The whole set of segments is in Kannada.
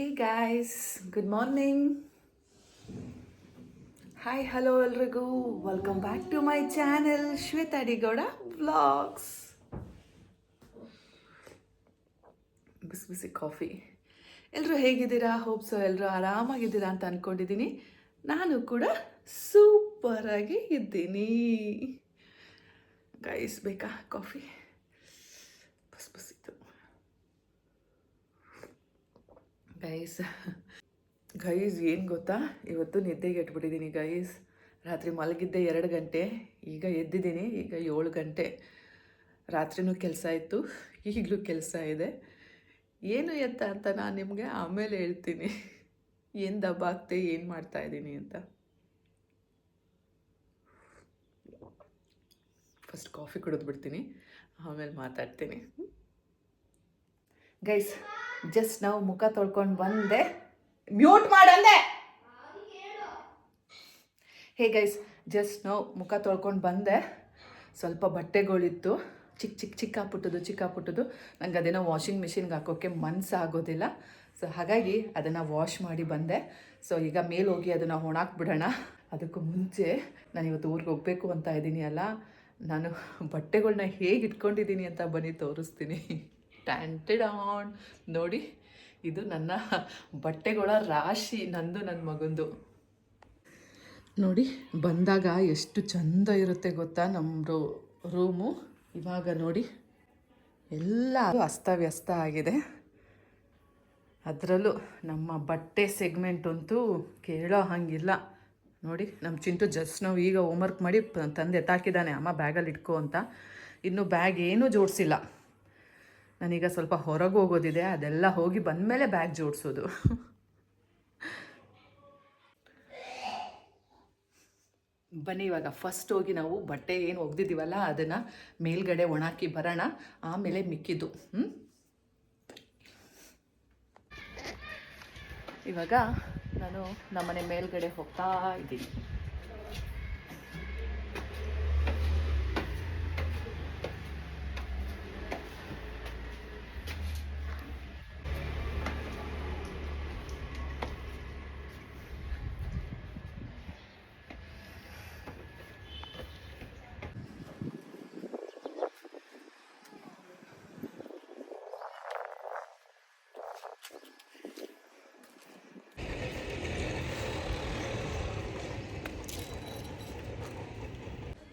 ಹೇ guys, good morning. Hi hello ಎಲ್ರಿಗೂ, welcome back to my channel Shweta Adigowda vlogs. ಬಿಸಿ ಬಿಸಿ ಕಾಫಿ. ಎಲ್ಲರೂ ಹೇಗಿದ್ದೀರಾ? ಹೋಪ್ಸೋ ಎಲ್ಲರೂ ಆರಾಮಾಗಿದ್ದೀರಾ ಅಂತ ಅಂದ್ಕೊಂಡಿದ್ದೀನಿ. ನಾನು ಕೂಡ ಸೂಪರಾಗಿ ಇದ್ದೀನಿ. ಗೈಸ್, ಬೇಕಾ ಕಾಫಿ? ಬಸ್ ಬಸ್ಸಿತ್ತು ಗೈಸ್ ಏನು ಗೊತ್ತಾ, ಇವತ್ತು ನಿದ್ದೆಗೆ ಇಟ್ಬಿಟ್ಟಿದ್ದೀನಿ ಗೈಸ್. ರಾತ್ರಿ ಮಲಗಿದ್ದೆ 2 ಗಂಟೆ, ಈಗ ಎದ್ದಿದ್ದೀನಿ. ಈಗ 7 ಗಂಟೆ. ರಾತ್ರಿನೂ ಕೆಲಸ ಇತ್ತು, ಈಗಲೂ ಕೆಲಸ ಇದೆ. ಏನು ಎತ್ತ ಅಂತ ನಾನು ನಿಮಗೆ ಆಮೇಲೆ ಹೇಳ್ತೀನಿ. ಏನು ದಬ್ಬ ಆಗ್ತೆ, ಏನು ಮಾಡ್ತಾಯಿದ್ದೀನಿ ಅಂತ. ಫಸ್ಟ್ ಕಾಫಿ ಕುಡಿದ್ಬಿಡ್ತೀನಿ, ಆಮೇಲೆ ಮಾತಾಡ್ತೀನಿ. ಗೈಸ್, ಜಸ್ಟ್ ನಾವು ಮುಖ ತೊಳ್ಕೊಂಡು ಬಂದೆ. ಮ್ಯೂಟ್ ಮಾಡಂದೆ. ಹೇ ಗೈಸ್, ಜಸ್ಟ್ ನಾವು ಮುಖ ತೊಳ್ಕೊಂಡು ಬಂದೆ. ಸ್ವಲ್ಪ ಬಟ್ಟೆಗಳಿತ್ತು, ಚಿಕ್ಕ ಪುಟ್ಟದು. ನಂಗೆ ಅದೇನೋ ವಾಷಿಂಗ್ ಮಿಷಿನ್ಗೆ ಹಾಕೋಕ್ಕೆ ಮನಸ್ಸಾಗೋದಿಲ್ಲ. ಸೊ ಹಾಗಾಗಿ ಅದನ್ನು ವಾಶ್ ಮಾಡಿ ಬಂದೆ. ಸೊ ಈಗ ಮೇಲೆ ಹೋಗಿ ಅದನ್ನು ಒಣಾಕ್ಬಿಡೋಣ. ಅದಕ್ಕೂ ಮುಂಚೆ ನಾನು ಇವತ್ತು ಊರಿಗೆ ಹೋಗಬೇಕು ಅಂತ ಇದ್ದೀನಿ ಅಲ್ಲ, ನಾನು ಬಟ್ಟೆಗಳನ್ನ ಹೇಗೆ ಇಟ್ಕೊಂಡಿದ್ದೀನಿ ಅಂತ ಬನ್ನಿ ತೋರಿಸ್ತೀನಿ. ಟ್ಯಾಂಟೆಡಾನ್ ನೋಡಿ, ಇದು ನನ್ನ ಬಟ್ಟೆಗಳ ರಾಶಿ, ನಂದು ನನ್ನ ಮಗಂದು. ನೋಡಿ, ಬಂದಾಗ ಎಷ್ಟು ಚಂದ ಇರುತ್ತೆ ಗೊತ್ತಾ ನಮ್ಮ ರೂಮು. ಇವಾಗ ನೋಡಿ, ಎಲ್ಲ ಅಸ್ತವ್ಯಸ್ತ ಆಗಿದೆ. ಅದರಲ್ಲೂ ನಮ್ಮ ಬಟ್ಟೆ ಸೆಗ್ಮೆಂಟ್ ಅಂತೂ ಕೇಳೋ ಹಾಗಿಲ್ಲ. ನೋಡಿ, ನಮ್ಮ ಚಿಂಟು ಜಸ್ಟ್ ನಾವು ಈಗ ಹೋಮ್ವರ್ಕ್ ಮಾಡಿ ತಂದು ಎತ್ತಾಕಿದ್ದಾನೆ, ಅಮ್ಮ ಬ್ಯಾಗಲ್ಲಿ ಇಟ್ಕೋ ಅಂತ. ಇನ್ನು ಬ್ಯಾಗ್ ಏನೂ ಜೋಡಿಸಿಲ್ಲ. ನಾನೀಗ ಸ್ವಲ್ಪ ಹೊರಗೆ ಹೋಗೋದಿದೆ, ಅದೆಲ್ಲ ಹೋಗಿ ಬಂದಮೇಲೆ ಬ್ಯಾಗ್ ಜೋಡಿಸೋದು. ಬನ್ನಿ, ಇವಾಗ ಫಸ್ಟ್ ಹೋಗಿ ನಾವು ಬಟ್ಟೆ ಏನು ಒಗ್ದಿದ್ದೀವಲ್ಲ ಅದನ್ನು ಮೇಲ್ಗಡೆ ಒಣಾಕಿ ಬರೋಣ, ಆಮೇಲೆ ಮಿಕ್ಕಿದ್ದು. ಇವಾಗ ನಾನು ನಮ್ಮನೆ ಮೇಲ್ಗಡೆ ಹೋಗ್ತಾ ಇದ್ದೀನಿ.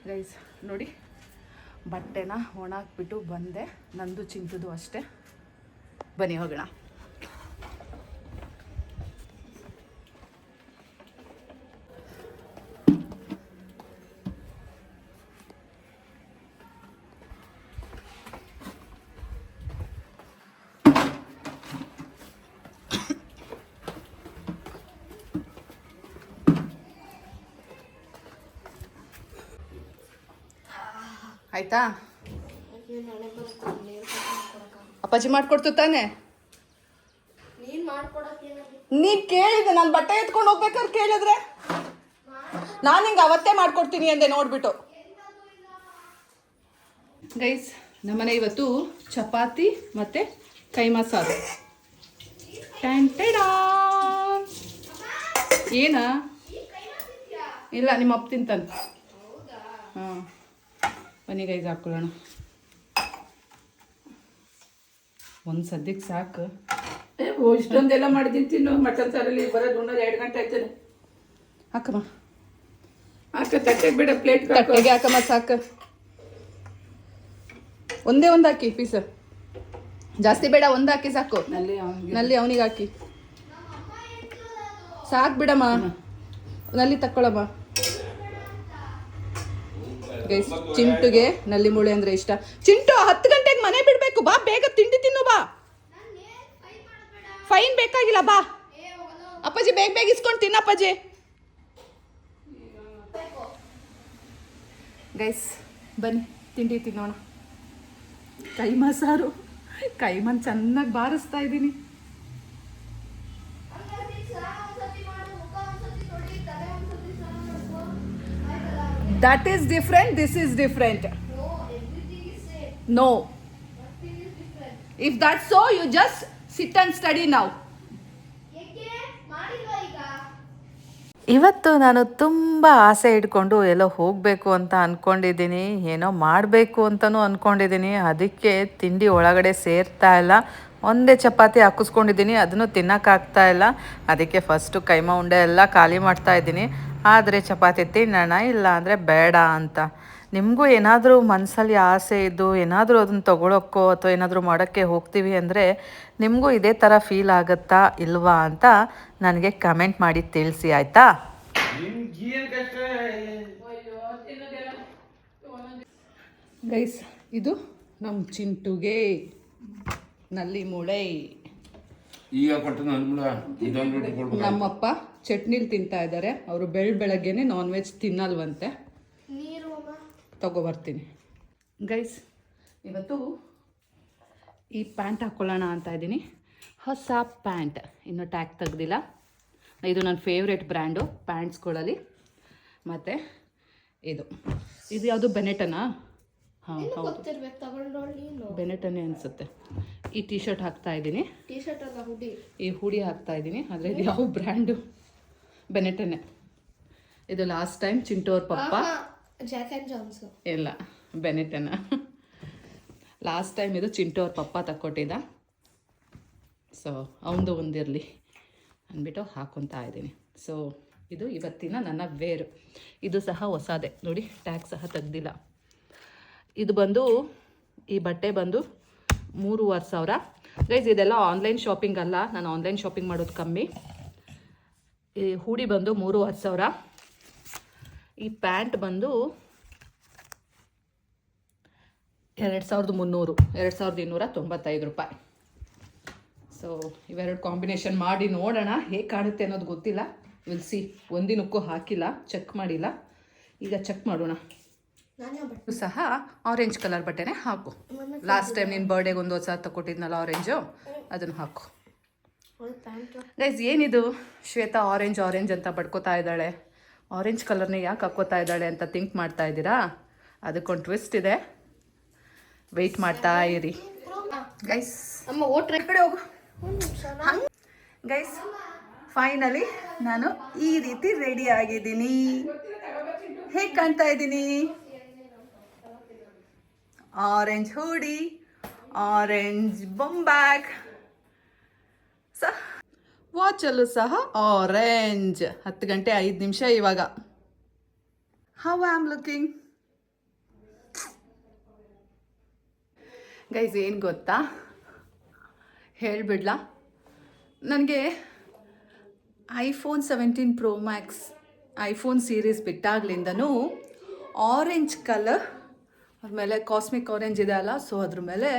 ಗೈಸ್ ನೋಡಿ, ಬಟ್ಟೆನ ಒಣಾಕ್ಬಿಟ್ಟು ಬಂದೆ. ನಂದು ಚಿಂತದು ಅಷ್ಟೇ. ಬನ್ನಿ ಹೋಗೋಣ. ಆಯ್ತಾ? ಅಪ್ಪಾಜಿ ಮಾಡ್ಕೊಡ್ತು ತಾನೆ? ನೀನ್ ಕೇಳಿದೆ, ನಾನು ಬಟ್ಟೆ ಎತ್ಕೊಂಡು ಹೋಗ್ಬೇಕಾದ್ರೆ ಕೇಳಿದ್ರೆ ನಾನು ಹಿಂಗೆ ಅವತ್ತೇ ಮಾಡ್ಕೊಡ್ತೀನಿ ಅಂದೆ ನೋಡ್ಬಿಟ್ಟು. ಗೈಸ್, ನಮ್ಮನೆ ಇವತ್ತು ಚಪಾತಿ ಮತ್ತು ಕೈಮಾ ಸಾರು. ಏನ ಇಲ್ಲ, ನಿಮ್ಮ ಅಪ್ಪ ತಿಂತಾನೆ. ಹಾಂ, ಬನ್ನಿ ಗೈಸ್ ಹಾಕ್ಕೊಳ್ಳೋಣ. ಒಂದು ಸದ್ಯಕ್ಕೆ ಸಾಕು. ಇಷ್ಟೊಂದೆಲ್ಲ ಮಾಡಿದ್ದೀನಿ, ತಿನ್ನು. ಮಟನ್ ಸಾರಲ್ಲಿ ಬರೋದು 2 ಗಂಟೆ ಆಯ್ತದೆ. ಹಾಕಮ್ಮ, ತಟ್ಟೆಗೆ ಬೇಡ, ಪ್ಲೇಟ್ ತಟ್ಟೆಗೆ ಹಾಕಮ್ಮ, ಸಾಕು. ಒಂದೇ ಒಂದು ಹಾಕಿ ಪೀಸ್, ಜಾಸ್ತಿ ಬೇಡ, ಒಂದು ಹಾಕಿ ಸಾಕು. ನಲ್ಲಿ ಅವನಿಗೆ ಹಾಕಿ ಸಾಕು ಬಿಡಮ್ಮ. ನಲ್ಲಿ ತಕ್ಕೊಳಮ್ಮ. ಗೈಸ್, ಚಿಂಟುಗೆ ನಲ್ಲಿ ಮೂಳೆ ಅಂದರೆ ಇಷ್ಟ. ಚಿಂಟು 10 ಗಂಟೆಗೆ ಮನೆ ಬಿಡಬೇಕು, ಬಾ ಬೇಗ ತಿಂಡಿ ತಿನ್ನು, ಬಾ. ಫೈನ್ ಬೇಕಾಗಿಲ್ಲ, ಬಾ. ಅಪ್ಪಾಜಿ ಬೇಗ ಇಸ್ಕೊಂಡು ತಿನ್ನಪ್ಪಾಜಿ. ಗೈಸ್ ಬನ್ನಿ ತಿಂಡಿ ತಿನ್ನೋಣ. ಕೈಮಾ ಸಾರು, ಕೈಮನ್ ಚೆನ್ನಾಗಿ ಬಾರಿಸ್ತಾ ಇದ್ದೀನಿ. That is different, this is different. No, everything is same. No. Nothing is different. If that's so, you just sit and study now. ಇವತ್ತು ನಾನು ತುಂಬ ಆಸೆ ಇಟ್ಕೊಂಡು ಎಲ್ಲೋ ಹೋಗಬೇಕು ಅಂತ ಅಂದ್ಕೊಂಡಿದ್ದೀನಿ, ಏನೋ ಮಾಡಬೇಕು ಅಂತಲೂ ಅಂದ್ಕೊಂಡಿದ್ದೀನಿ. ಅದಕ್ಕೆ ತಿಂಡಿ ಒಳಗಡೆ ಸೇರ್ತಾ ಇಲ್ಲ. ಒಂದೇ ಚಪಾತಿ ಹಾಕಿಸ್ಕೊಂಡಿದ್ದೀನಿ, ಅದನ್ನು ತಿನ್ನೋಕ್ಕಾಗ್ತಾ ಇಲ್ಲ. ಅದಕ್ಕೆ ಫಸ್ಟು ಕೈಮಾ ಉಂಡೆ ಎಲ್ಲ ಖಾಲಿ ಮಾಡ್ತಾಯಿದ್ದೀನಿ. ಆದರೆ ಚಪಾತಿ ತಿನ್ನೋಣ, ಇಲ್ಲ ಅಂದರೆ ಬೇಡ ಅಂತ. ನಿಮಗೂ ಏನಾದರೂ ಮನಸ್ಸಲ್ಲಿ ಆಸೆ ಇದ್ದು ಏನಾದರೂ ಅದನ್ನು ತೊಗೊಳಕ್ಕೋ ಅಥವಾ ಏನಾದರೂ ಮಾಡೋಕ್ಕೆ ಹೋಗ್ತೀವಿ ಅಂದರೆ ನಿಮಗೂ ಇದೇ ಥರ ಫೀಲ್ ಆಗುತ್ತಾ ಇಲ್ವಾ ಅಂತ ನನಗೆ ಕಮೆಂಟ್ ಮಾಡಿ ತಿಳಿಸಿ, ಆಯಿತಾ? ಗೈಸ್, ಇದು ನಮ್ಮ ಚಿಂಟುಗೆ ನಲ್ಲಿ ಮೂಳೆ. ಈಗ ಕೊಟ್ಟು ಇದೊಂದು ನಮ್ಮಪ್ಪ ಚಟ್ನಿಲಿ ತಿಂತಾ ಇದ್ದಾರೆ. ಅವರು ಬೆಳಗ್ಗೆನೆ ನಾನ್ ವೆಜ್ ತಿನ್ನಲ್ವಂತೆ. ನೀರು ಅಮ್ಮ. ತಗೊಬರ್ತೀನಿ. ಗೈಸ್, ಇವತ್ತು ಈ ಪ್ಯಾಂಟ್ ಹಾಕ್ಕೊಳ್ಳೋಣ ಅಂತ ಇದ್ದೀನಿ. ಹೊಸ ಪ್ಯಾಂಟ್, ಇನ್ನೂ ಟ್ಯಾಗ್ ತೆಗ್ದಿಲ್ಲ. ಇದು ನನ್ನ ಫೇವ್ರೆಟ್ ಬ್ರ್ಯಾಂಡು ಪ್ಯಾಂಟ್ಸ್ಗಳಲ್ಲಿ. ಮತ್ತು ಇದು ಯಾವುದು ಬೆನೆಟನಾ? ಹಾಂ, ಹೌದು, ಗೊತ್ತಿರ್ಬೇಕು, ತಗೊಂಡೋಳು ನೀನು. ಬೆನೆಟನೇ ಅನಿಸುತ್ತೆ. ಈ ಟೀ ಶರ್ಟ್ ಹಾಕ್ತಾ ಇದ್ದೀನಿ. ಟೀ ಶರ್ಟ್ ಅಲ್ಲ, ಹುಡಿ. ಈ ಹುಡಿ ಹಾಕ್ತಾ ಇದ್ದೀನಿ. ಆದರೆ ಇದು ಯಾವ ಬ್ರ್ಯಾಂಡು? ಬೆನೆಟನೇ. ಇದು ಲಾಸ್ಟ್ ಟೈಮ್ ಚಿಂಟು ಅವ್ರ ಪಪ್ಪ, ಜಾಕ್ ಆ್ಯಂಡ್ ಜಾನ್ಸ್ ಇಲ್ಲ ಬೆನೆಟನ, ಲಾಸ್ಟ್ ಟೈಮ್ ಇದು ಚಿಂಟು ಅವ್ರ ಪಪ್ಪ ತಕ್ಕೊಟ್ಟಿದ್ದ. ಸೊ ಅವನದು ಒಂದಿರಲಿ ಅಂದ್ಬಿಟ್ಟು ಹಾಕ್ಕೊತಾ ಇದ್ದೀನಿ. ಸೊ ಇದು ಇವತ್ತಿನ ನನ್ನ ವೇರು. ಇದು ಸಹ ಹೊಸದೇ ನೋಡಿ, ಟ್ಯಾಗ್ ಸಹ ತೆಗ್ದಿಲ್ಲ. ಇದು ಬಂದು, ಈ ಬಟ್ಟೆ ಬಂದು 3,500. ಗೈಸ್, ಇದೆಲ್ಲ ಆನ್ಲೈನ್ ಶಾಪಿಂಗ್ ಅಲ್ಲ, ನಾನು ಆನ್ಲೈನ್ ಶಾಪಿಂಗ್ ಮಾಡೋದು ಕಮ್ಮಿ. ಈ ಹೂಡಿ ಬಂದು 3,500. ಈ ಪ್ಯಾಂಟ್ ಬಂದು 2,300, 2,295 ರೂಪಾಯಿ. ಸೊ ಇವೆರಡು ಕಾಂಬಿನೇಷನ್ ಮಾಡಿ ನೋಡೋಣ ಹೇಗೆ ಕಾಣುತ್ತೆ ಅನ್ನೋದು ಗೊತ್ತಿಲ್ಲ. Will see. ಒಂದಿನಕ್ಕೂ ಹಾಕಿಲ್ಲ, ಚೆಕ್ ಮಾಡಿಲ್ಲ. ಈಗ ಚೆಕ್ ಮಾಡೋಣ. ಸಹ ಆರೆಂಜ್ ಕಲರ್ ಬಟ್ಟೆನೇ ಹಾಕು. ಲಾಸ್ಟ್ ಟೈಮ್ ನಿನ್ನ ಬರ್ಡೇಗೆ ಒಂದು ಹೊಸ ತಗೊಟ್ಟಿದ್ನಲ್ಲ ಆರೆಂಜು, ಅದನ್ನು ಹಾಕು. ಗೈಸ್, ಏನಿದು ಶ್ವೇತಾ ಆರೆಂಜ್ ಅಂತ ಬಡ್ಕೋತಾ ಇದ್ದಾಳೆ. ಆರೆಂಜ್ ಕಲರ್ನೇ ಯಾಕೆ ಹಾಕ್ಕೋತಾ ಇದ್ದಾಳೆ ಅಂತ ಥಿಂಕ್ ಮಾಡ್ತಾ ಇದ್ದೀರಾ? ಅದಕ್ಕೊಂದು ಟ್ವಿಸ್ಟ್ ಇದೆ, ವೆಯ್ಟ್ ಮಾಡ್ತಾ ಇರಿ. ಗೈಸ್, ಅಮ್ಮ ಓಟ್ರೆ ಕಡೆ ಹೋಗು. ಗೈಸ್, ಫೈನಲಿ ನಾನು ಈ ರೀತಿ ರೆಡಿ ಆಗಿದ್ದೀನಿ. ಹೇಗೆ ಕಾಣ್ತಾ ಇದ್ದೀನಿ? ಆರೆಂಜ್ ಹೂಡಿ, ಆರೆಂಜ್ ಬೊಂಬ್ಯಾಗ್, ವಾಚಲ್ಲೂ ಸಹ ಆರೆಂಜ್. 10 ಗಂಟೆ 5 ನಿಮಿಷ ಇವಾಗ. How I am looking? Guys, ಏನು ಗೊತ್ತಾ, ಹೇಳಿಬಿಡ್ಲಾ, ನನಗೆ iPhone 17 Pro Max iPhone series ಬಿಟ್ಟಾಗ್ಲಿಂದನೂ ಆರೆಂಜ್ ಕಲರ್ ಆಮೇಲೆ ಕಾಸ್ಮಿಕ್ ಆರೆಂಜ್ ಇದೆ ಅಲ್ಲ, ಸೊ ಅದ್ರ ಮೇಲೆ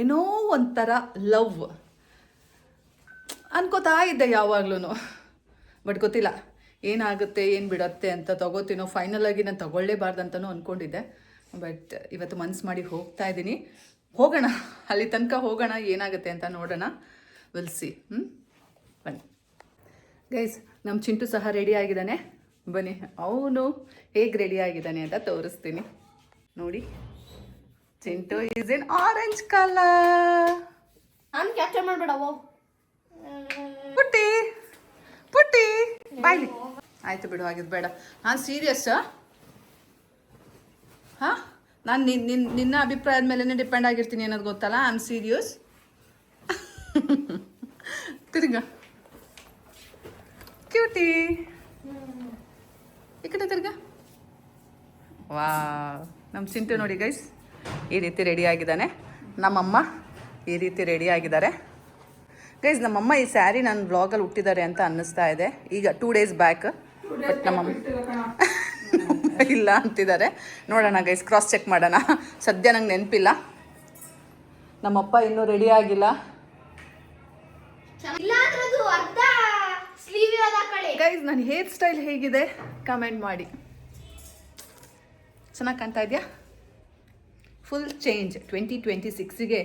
ಏನೋ ಒಂಥರ ಲವ್ ಅನ್ಕೋತಾ ಇದ್ದೆ ಯಾವಾಗ್ಲೂ. ಬಟ್ ಗೊತ್ತಿಲ್ಲ ಏನಾಗುತ್ತೆ, ಏನು ಬಿಡುತ್ತೆ ಅಂತ. ತಗೋತೀನೋ, ಫೈನಲಾಗಿ ನಾನು ತಗೊಳ್ಳೇಬಾರ್ದಂತನೂ ಅಂದ್ಕೊಂಡಿದ್ದೆ. ಬಟ್ ಇವತ್ತು ಮನ್ಸು ಮಾಡಿ ಹೋಗ್ತಾ ಇದ್ದೀನಿ. ಹೋಗೋಣ, ಅಲ್ಲಿ ತನಕ ಹೋಗೋಣ, ಏನಾಗುತ್ತೆ ಅಂತ ನೋಡೋಣ. Will see. ಬನ್ನಿ ಗೈಸ್, ನಮ್ಮ ಚಿಂಟು ಸಹ ರೆಡಿ ಆಗಿದ್ದಾನೆ. ಬನ್ನಿ ಅವನು ಹೇಗೆ ರೆಡಿ ಆಗಿದ್ದಾನೆ ಅಂತ ತೋರಿಸ್ತೀನಿ. ನೋಡಿ, Chintu is in orange colour. ನಾನು ಕ್ಯಾಪ್ಚರ್ ಮಾಡಬೇಡ. ಪುಟ್ಟಿ ಪುಟ್ಟಿ ಬಾಯ್ಲಿ. ಆಯಿತು ಬಿಡು, ಆಗಿದ್ದು ಬೇಡ. ನಾನು ಸೀರಿಯಸ್. ಹಾಂ, ನಾನು ನಿನ್ನ ಅಭಿಪ್ರಾಯದ ಮೇಲೇ ಡಿಪೆಂಡ್ ಆಗಿರ್ತೀನಿ ಅನ್ನೋದು ಗೊತ್ತಲ್ಲ. I am serious. ತಿರ್ಗ ಕ್ಯೂಟಿ, ಈ ಕಡೆ ತಿರ್ಗ. ವಾ, ನಮ್ಮ ಚಿಂಟು ನೋಡಿ ಗೈಸ್, ಈ ರೀತಿ ರೆಡಿ ಆಗಿದ್ದಾನೆ. ನಮ್ಮಮ್ಮ ಈ ರೀತಿ ರೆಡಿ ಆಗಿದ್ದಾರೆ. ಗೈಸ್, ನಮ್ಮಮ್ಮ ಈ ಸ್ಯಾರಿ ನನ್ನ ವ್ಲಾಗಲ್ಲಿ ಹುಟ್ಟಿದ್ದಾರೆ ಅಂತ ಅನ್ನಿಸ್ತಾ ಇದೆ. ಈಗ 2 days ಬ್ಯಾಕ್. ಬಟ್ ನಮ್ಮಮ್ಮ ಇಲ್ಲ ಅಂತಿದ್ದಾರೆ. ನೋಡೋಣ ಗೈಸ್, ಕ್ರಾಸ್ ಚೆಕ್ ಮಾಡೋಣ. ಸದ್ಯ ನಂಗೆ ನೆನಪಿಲ್ಲ. ನಮ್ಮಪ್ಪ ಇನ್ನೂ ರೆಡಿ ಆಗಿಲ್ಲ. ಗೈಸ್, ನನ್ನ ಹೇರ್ ಸ್ಟೈಲ್ ಹೇಗಿದೆ ಕಮೆಂಟ್ ಮಾಡಿ. ಚೆನ್ನಾಗಿ ಕಾಣ್ತಾ ಇದೆಯಾ? Full change. 2026ಗೆ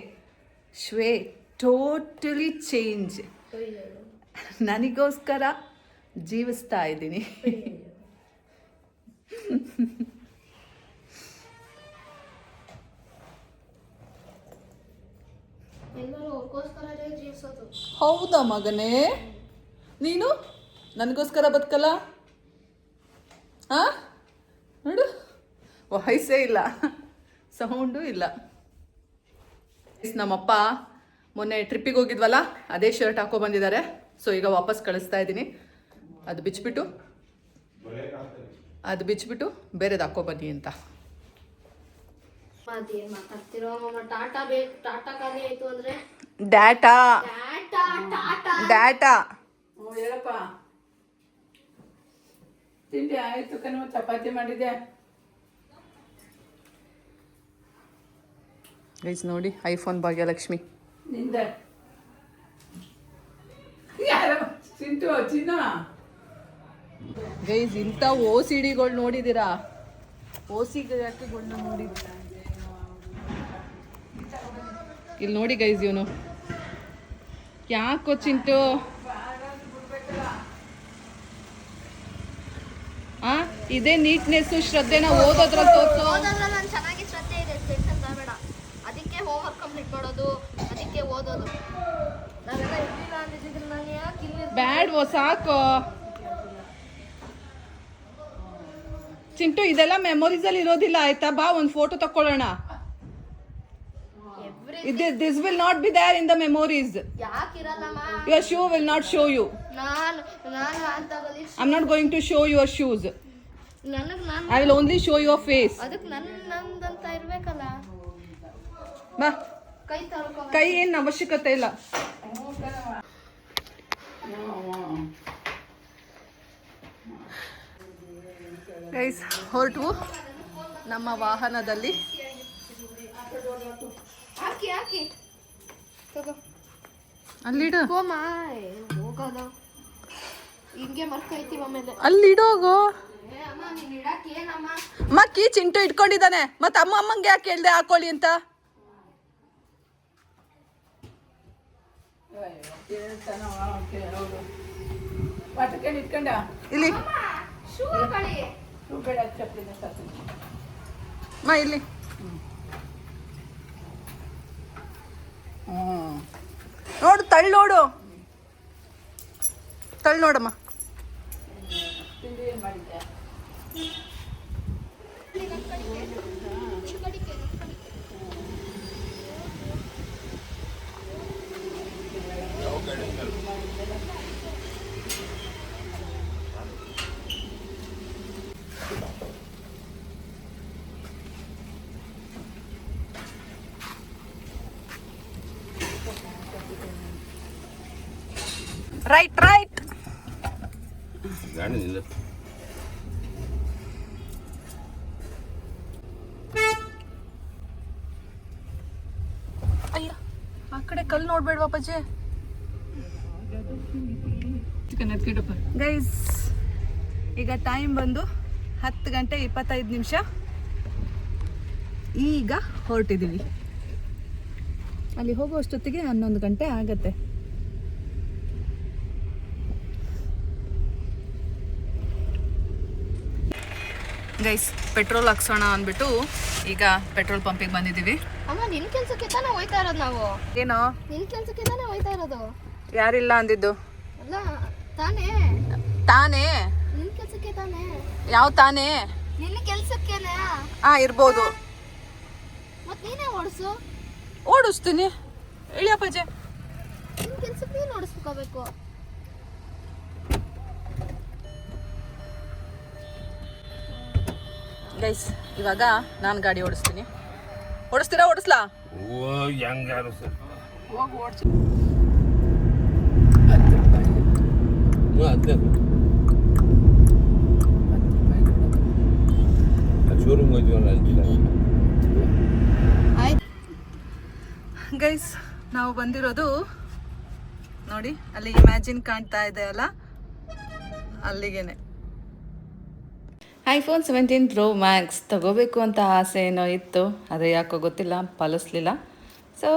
ಶ್ವೇ ಟೋಟಲಿ ಚೇಂಜ್. ನನಗೋಸ್ಕರ ಜೀವಿಸ್ತಾ ಇದ್ದೀನಿ. ಹೌದಾ ಮಗನೇ, ನೀನು ನನಗೋಸ್ಕರ ಬದುಕಲ್ಲ? ಹಾಂ ನೋಡು ವಾಯ್ಸೇ ಇಲ್ಲ, ಸೌಂಡು ಇಲ್ಲ. ನಮ್ಮಪ್ಪ ಮೊನ್ನೆ ಟ್ರಿಪ್ಪಿಗೆ ಹೋಗಿದ್ವಲ್ಲ ಅದೇ ಶರ್ಟ್ ಹಾಕೊ ಬಂದಿದ್ದಾರೆ. ಸೊ ಈಗ ವಾಪಸ್ ಕಳಿಸ್ತಾ ಇದ್ದೀನಿ. ಅದು ಬಿಚ್ಚಿಬಿಟ್ಟು ಬೇರೆದು ಹಾಕೊ ಬನ್ನಿ ಅಂತ. ಅದೇನ್ ಮಾತಾಡ್ತಿರೋ ಟಾಟಾ ಬೇಕು, ಟಾಟಾ ಖಾಲಿ ಆಯ್ತು ಅಂದ್ರೆ ಡಾಟಾ ಟಾಟಾ ಟಾಟಾ ಡಾಟಾ. ಹೇಳಪ್ಪ, ತಿಂಡಿ ಆಯ್ತು ಕಣವ, ಚಪಾತಿ ಮಾಡಿದ್ದೆ. ಗೈಸ್ ನೋಡಿ, ಐಫೋನ್ ಭಾಗ್ಯಲಕ್ಷ್ಮಿ ನಿಂದ ಗೈಸ್. ಇಂಥ OCDಗಳು ನೋಡಿದ್ದೀರಾ? OCDಗಳನ್ನ ನೋಡಿದ್ದೀರಾ? ಇಲ್ಲಿ ನೋಡಿ ಗೈಸ್, ಇವನು ಯಾಕೋ ಚಿಂಟು ಇದೇ ನೀಟ್ನೆಸ್ ಶ್ರದ್ಧೆನ ಓದೋದ್ರಲ್ಲಿ ತೋರ್ಸು. ಓದೋದ್ರಲ್ಲಿ ನಾನು ಚೆನ್ನಾಗಿ ಶ್ರದ್ಧೆ ಇದೆ, ಟೆನ್ಷನ್ ತಗೋಬೇಡ. ಅದಕ್ಕೆ ಹೋಮ್ವರ್ಕ್ ಕಂಪ್ಲೀಟ್ ಮಾಡೋದು, ಅದಕ್ಕೆ ಓದೋದು. ನಾವೆಲ್ಲ ಇರ್ಲಿಲ್ಲ ಅಂದಿದ್ರೆ ನಾನು ಯಾಕೆ ಇಲ್ಲಿ ಬ್ಯಾಡ್ವೋ, ಸಾಕು ಚಿಂಟು. ಇದೆಲ್ಲ ಮೆಮೊರೀಸ್ ಅಲ್ಲಿ ಇರೋದಿಲ್ಲ ಆಯ್ತಾ? ಬಾ ಒಂದು ಫೋಟೋ ತಕ್ಕೊಳ್ಳೋಣ. This will not be there in the memories. ಯಾಕಿರಲ್ಲಮ್ಮ? Your shoe will not show you. ನಾನು ಅಂತವಲ್ಲಿ I'm not going to show your shoes. I will only show your face. ಅದಕ್ಕೆ ನಂದಂತ ಇರ್ಬೇಕಲ್ಲ. ಬಾ, ಕೈ ತಳ್ಕೊ. ಕೈ ಏನು ಅವಶ್ಯಕತೆ ಇಲ್ಲ. ಗೈಸ್, ಹೊರಟು ನಮ್ಮ ವಾಹನದಲ್ಲಿ. ಹಾಕಿ ತಗೋ. ಅಲ್ಲಿಡು, ಹೋಗೋದು ಹಿಂಗೆ ಮರ್ಕೈತೀವಿ ಆಮೇಲೆ. ಅಲ್ಲಿಡೋಗು. ಅಮ್ಮ ನೀನ್ ಇಡಕ್ ಏನಮ್ಮ? ಮಕ್ಕಿ ಚಿಂಟು ಇಟ್ಕೊಂಡಿದ್ದಾನೆ. ಮತ್ತೆ ಅಮ್ಮಂಗೆ ಯಾಕೆ ಹೇಳ್ದೆ ಹಾಕೊಳ್ಳಿ ಅಂತ? ಇಲ್ಲಿ ಇಲ್ಲಿ ನೋಡು, ತಳ್ಳೋಡು, ನೋಡಮ್ಮ. ರೈಟ್ ಗಾಡಿ ನಿಲ್ಲ. ಅಯ್ಯ, ಆ ಕಡೆ ಕಲ್ಲು ನೋಡ್ಬೇಡ್ವಾ ಪಜ್ಜೆ. ಗೈಸ್, ಈಗ ಟೈಮ್ ಬಂದು 10:25. ಈಗ ಹೊರಟಿದ್ದೀವಿ. ಅಲ್ಲಿ ಹೋಗುವಷ್ಟೊತ್ತಿಗೆ 11 ಗಂಟೆ ಆಗತ್ತೆ. ಗೈಸ್, ಪೆಟ್ರೋಲ್ ಹಾಕ್ಸೋಣ ಅಂದ್ಬಿಟ್ಟು ಈಗ ಪೆಟ್ರೋಲ್ ಪಂಪಿಗೆ ಬಂದಿದ್ದೀವಿ. ಅಮ್ಮ ನಿನ್ ಕೆಲ್ಸಕ್ಕೆ ತಾನೇ ಹೋಯ್ತಾ ಇರೋದು ನಾವು. ಏನೋ ನಿನ್ ಕೆಲ್ಸಕ್ಕೆ ತಾನೇ ಹೋಯ್ತಾ ಇರೋದು. ಯಾರಿಲ್ಲ ಅಂದಿದ್ದು? ಅಲ್ಲ ತಾನೇ ನಿನ್ ಕೆಲ್ಸಕ್ಕೆ ತಾನೇ. ಯಾವ ತಾನೇ? ನಿನ್ನ ಕೆಲ್ಸಕ್ಕೇನೆ. ಇರ್ಬೋದು. ಮತ್ ನೀನೇ ಓಡಿಸ್ತೀನಿ. ಇಳಿಯಪ್ಪಜೆ, ನಿನ್ ಕೆಲ್ಸಕ್ಕೆ ನೀನ್ ಓಡಿಸ್ಕೋಬೇಕು. ಗೈಸ್, ಇವಾಗ ನಾನು ಗಾಡಿ ಓಡಿಸ್ತೀನಿ. ಓಡಿಸ್ತೀರಾ? ಓಡಿಸ್ಲಾ? ಹೆಂಗಾರು ಸರ್ ಹೋಗಿ ಓಡಿಸಿ. ಶೋರೂಮ್ ಗೈಸ್, ನಾವು ಬಂದಿರೋದು ನೋಡಿ, ಅಲ್ಲಿ ಇಮ್ಯಾಜಿನ್ ಕಾಣ್ತಾ ಇದೆ ಅಲ್ಲ, ಅಲ್ಲಿಗೇನೆ. ಐಫೋನ್ 17 Pro Max ತಗೋಬೇಕು ಅಂತ ಆಸೆ ಏನೋ ಇತ್ತು, ಆದರೆ ಯಾಕೋ ಗೊತ್ತಿಲ್ಲ, ಪಾಲಿಸ್ಲಿಲ್ಲ. ಸೊ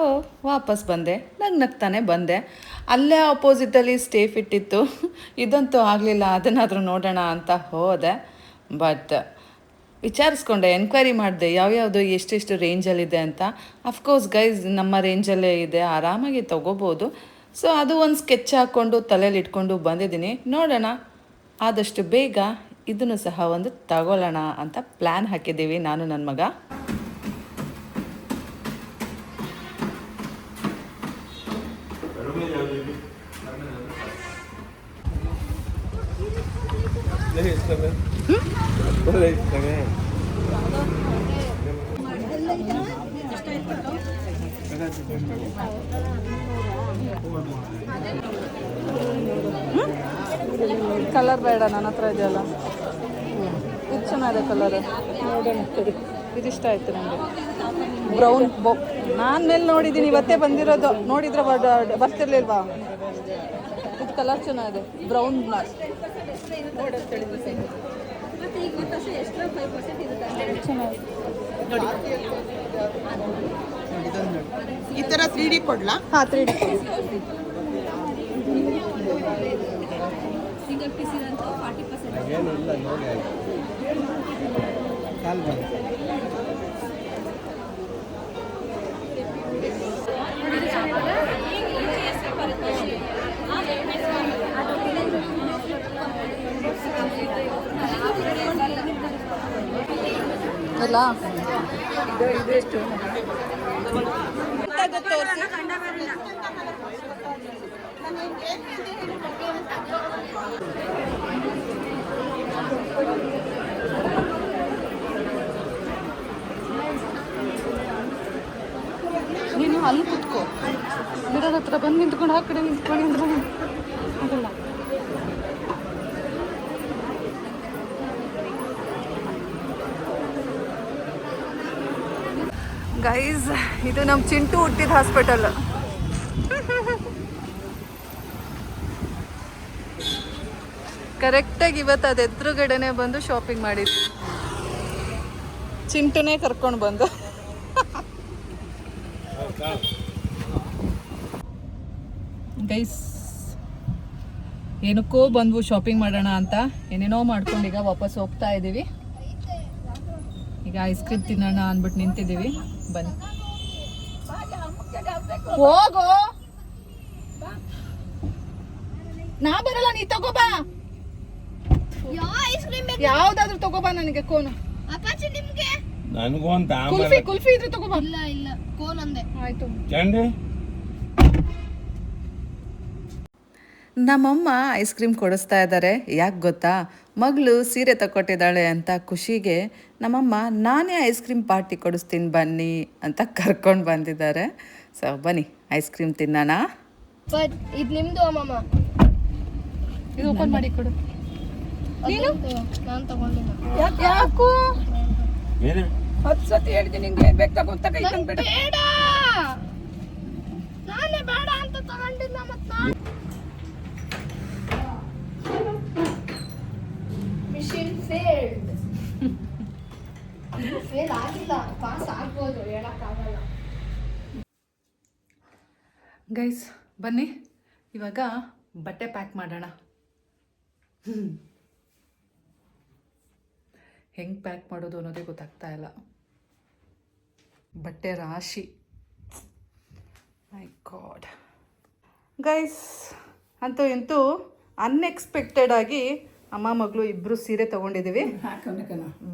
ವಾಪಸ್ ಬಂದೆ, ನಗ್ನಗ್ತಾನೆ ಬಂದೆ. ಅಲ್ಲೇ ಆಪೋಸಿಟಲ್ಲಿ ಸ್ಟೇ ಫಿಟ್ ಇತ್ತು, ಇದಂತೂ ಆಗಲಿಲ್ಲ, ಅದನ್ನಾದರೂ ನೋಡೋಣ ಅಂತ ಹೋದೆ. ಬಟ್ ವಿಚಾರಿಸ್ಕೊಂಡೆ, ಎನ್ಕ್ವೈರಿ ಮಾಡಿದೆ ಯಾವ್ಯಾವುದು ಎಷ್ಟೆಷ್ಟು ರೇಂಜಲ್ಲಿದೆ ಅಂತ. ಅಫ್ಕೋರ್ಸ್ ಗೈಸ್, ನಮ್ಮ ರೇಂಜಲ್ಲೇ ಇದೆ, ಆರಾಮಾಗಿ ತೊಗೋಬೋದು. ಸೊ ಅದು ಒಂದು ಸ್ಕೆಚ್ ಹಾಕ್ಕೊಂಡು ತಲೆಯಲ್ಲಿ ಇಟ್ಕೊಂಡು ಬಂದಿದ್ದೀನಿ. ನೋಡೋಣ ಆದಷ್ಟು ಬೇಗ ಇದನ್ನು ಸಹ ಒಂದು ತಗೊಳ್ಳೋಣ ಅಂತ ಪ್ಲ್ಯಾನ್ ಹಾಕಿದ್ದೀವಿ ನಾನು ನನ್ನ ಮಗ. ಕಲರ್ ಬೇಡ, ನನ್ನ ಹತ್ರ ಇದೆಯಲ್ಲ ಇದು ಚೆನ್ನಾಗಿದೆ ಕಲರ್. ಇದಿಷ್ಟ ಆಯ್ತು ನನಗೆ. ಬ್ರೌನ್ ನಾನು ಮೇಲೆ ನೋಡಿದ್ದೀನಿ, ಇವತ್ತೇ ಬಂದಿರೋದು. ನೋಡಿದ್ರೆ ಬರ್ತಿರ್ಲಿಲ್ವಾ? ಇದು ಕಲರ್ ಚೆನ್ನಾಗಿದೆ, ಬ್ರೌನ್ ಈ ಥರ 3D ಕೊಡ್ಲಾ? ಹಾಂ 3D. ಅಲ್ಲ ಇದೆಷ್ಟು ನೀನು ಅಲ್ಲಿ ಕುತ್ಕೋ, ಗಿಡದ ಹತ್ರ ಬಂದು ನಿಂತ್ಕೊಂಡು ಆ ಕಡೆ ನಿಂತ್ಕೊಂಡು ಆಗಲ್ಲ. ಗೈಸ್, ಇದು ನಮ್ಮ ಚಿಂಟು ಹುಟ್ಟಿದ ಹಾಸ್ಪಿಟಲ್. ಕರೆಕ್ಟಾಗಿ ಇವತ್ತು ಅದು ಎದುರುಗಡೆನೆ ಬಂದು ಶಾಪಿಂಗ್ ಮಾಡಿದ್ವಿ. ಚಿಂಟುನೇ ಕರ್ಕೊಂಡು ಬಂದು. ಗೈಸ್, ಏನಕ್ಕೋ ಬಂದ್ವು ಶಾಪಿಂಗ್ ಮಾಡೋಣ ಅಂತ, ಏನೇನೋ ಮಾಡ್ಕೊಂಡು ಈಗ ವಾಪಸ್ ಹೋಗ್ತಾ ಇದ್ದೀವಿ. ಈಗ ಐಸ್ ಕ್ರೀಮ್ ತಿನ್ನೋಣ ಅಂದ್ಬಿಟ್ಟು ನಿಂತಿದ್ದೀವಿ. ಬನ್ನಿ ಹೋಗೋ, ನಾ ಬರಲ್ಲ, ನೀ ತಗೋಬಾ, ಯಾವ್ದಾದ್ರು ತಗೋಬಾ ನನಗೆ ಕೋನು. ಅಪ್ಪಾಜಿ ನಿಮ್ಗೆ ನನಗೂ ಅಂತ ಕುಲ್ಫಿ ಇದ್ರೆ ತಗೋಬಾ. ಇಲ್ಲ ಕೋನ್ ಅಂದೆ. ಆಯ್ತು. ಚಂಡಿ ನಮ್ಮಮ್ಮ ಐಸ್ ಕ್ರೀಮ್ ಕೊಡಿಸ್ತಾ ಇದ್ದಾರೆ. ಯಾಕೆ ಗೊತ್ತಾ? ಮಗಳು ಸೀರೆ ತಗೊಟ್ಟಿದ್ದಾಳೆ ಅಂತ ಖುಷಿಗೆ ನಮ್ಮಮ್ಮ ನಾನೇ ಐಸ್ ಕ್ರೀಮ್ ಪಾರ್ಟಿ ಕೊಡಿಸ್ತೀನಿ ಬನ್ನಿ ಅಂತ ಕರ್ಕೊಂಡು ಬಂದಿದ್ದಾರೆ. ಸೊ ಬನ್ನಿ ಐಸ್ ಕ್ರೀಮ್ ತಿನ್ನೋಣ. ಬಟ್ ಇದು ನಿಮ್ದು ಅಮ್ಮಮ್ಮ. ಇದು ಓಪನ್ ಮಾಡಿ ಕೊಡು. ನಾನು ತಗೊಂಡಿಲ್ಲ. ಯಾಕೋ ಏನು 10 ಸತಿ ಹೇಳಿದ್ದೀನಿ ನಿಂಗೆ ಬೇಕು ತಗೊಂತ ಕೈ ತಂದ್ಬಿಡ. ಬೇಡ, ನಾನೇ ಬೇಡ ಅಂತ ತಗೊಂಡಿಲ್ಲ. ಮತ್ತೆ ಮಿಷನ್ ಫೇಲ್ಡ್. ಫೇಲ್ ಆಗಿಲ್ಲ, ಪಾಸ್ ಆಗ್ಬೋದು, ಹೇಳಕ್ಕಾಗಲ್ಲ. ಗೈಸ್ ಬನ್ನಿ ಇವಾಗ ಬಟ್ಟೆ ಪ್ಯಾಕ್ ಮಾಡೋಣ. ಹೆಂಗೆ ಪ್ಯಾಕ್ ಮಾಡೋದು ಅನ್ನೋದೇ ಗೊತ್ತಾಗ್ತಾ ಇಲ್ಲ. ಬಟ್ಟೆ ರಾಶಿ, ಮೈ ಗಾಡ್. ಗೈಸ್, ಅಂತೂ ಇಂತೂ ಅನ್ಎಕ್ಸ್ಪೆಕ್ಟೆಡ್ ಆಗಿ ಅಮ್ಮ ಮಗಳು ಇಬ್ಬರು ಸೀರೆ ತೊಗೊಂಡಿದ್ದೀವಿ.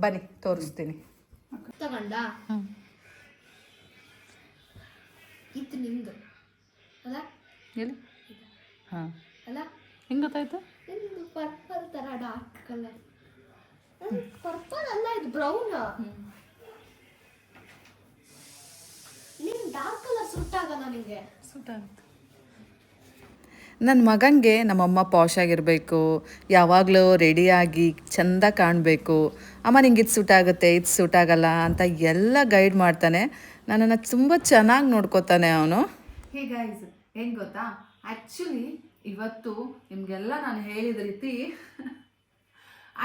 ಬನ್ನಿ ತೋರಿಸ್ತೀನಿ. ತಗೊಂಡ ಇದು ನಿಮ್ದು ಅಲ್ಲ? ಎಲ್ಲಿ? ಹಾಂ, ಅಲ್ಲ ಹೆಂಗೆ ಗೊತ್ತಾಯ್ತು? ನಿಮ್ದು ಪರ್ಪಲ್ ತರ ಡಾರ್ಕ್ ಕಲರ್. ಪರ್ಪಲ್ ಅಲ್ಲ, ಇದು ಬ್ರೌನ್. ನಿಮ್ ಡಾರ್ಕ್ ಕಲರ್ ಸೂಟ್ ಆಗಲ್ಲ ನಿಮಗೆ. ಸೂಟ್ ಆಗುತ್ತೆ. ನನ್ನ ಮಗನಿಗೆ ನಮ್ಮಮ್ಮ ಪಾಶ್ ಆಗಿರಬೇಕು, ಯಾವಾಗಲೂ ರೆಡಿಯಾಗಿ ಚೆಂದ ಕಾಣಬೇಕು, ಅಮ್ಮ ನಿಂಗೆ ಇದು ಸೂಟ್ ಆಗುತ್ತೆ, ಇದು ಸೂಟ್ ಆಗಲ್ಲ ಅಂತ ಎಲ್ಲ ಗೈಡ್ ಮಾಡ್ತಾನೆ. ನನ್ನನ್ನು ತುಂಬ ಚೆನ್ನಾಗಿ ನೋಡ್ಕೋತಾನೆ ಅವನು. ಹೇ ಗೈಸ್, ಏನು ಗೊತ್ತಾ, ಆ್ಯಕ್ಚುಲಿ ಇವತ್ತು ನಿಮಗೆಲ್ಲ ನಾನು ಹೇಳಿದ ರೀತಿ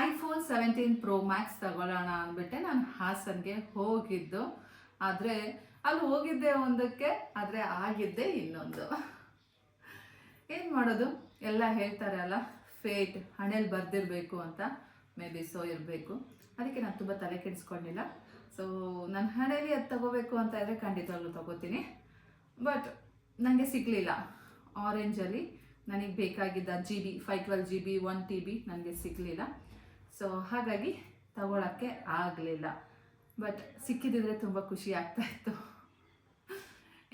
iPhone 17 Pro Max ತಗೊಳ್ಳೋಣ ಅಂದ್ಬಿಟ್ಟೆ ನಾನು ಹಾಸನ್ಗೆ ಹೋಗಿದ್ದು. ಆದರೆ ಅಲ್ಲಿ ಹೋಗಿದ್ದೆ ಒಂದಕ್ಕೆ, ಆದರೆ ಆಗಿದ್ದೆ ಇನ್ನೊಂದು. ಏನು ಮಾಡೋದು, ಎಲ್ಲ ಹೇಳ್ತಾರೆ ಅಲ್ಲ, ಫೇಟ್ ಹಣೆಯಲ್ಲಿ ಬರ್ದಿರಬೇಕು ಅಂತ. ಮೇ ಬಿ ಸೊ ಇರಬೇಕು. ಅದಕ್ಕೆ ನಾನು ತುಂಬ ತಲೆ ಕೆಡಿಸ್ಕೊಂಡಿಲ್ಲ. ಸೊ ನನ್ನ ಹಣೆಯಲ್ಲಿ ಅದು ತಗೋಬೇಕು ಅಂತ ಇದ್ದರೆ ಖಂಡಿತವಾಗ್ಲೂ ತಗೋತೀನಿ. ಬಟ್ ನನಗೆ ಸಿಗಲಿಲ್ಲ. ಆರೆಂಜಲ್ಲಿ ನನಗೆ ಬೇಕಾಗಿದ್ದ GB 512 GB 1 TB ನನಗೆ ಸಿಗಲಿಲ್ಲ. ಸೊ ಹಾಗಾಗಿ ತಗೊಳ್ಳೋಕ್ಕೆ ಆಗಲಿಲ್ಲ. ಬಟ್ ಸಿಕ್ಕಿದ್ರೆ ತುಂಬ ಖುಷಿ ಆಗ್ತಾಯಿತ್ತು.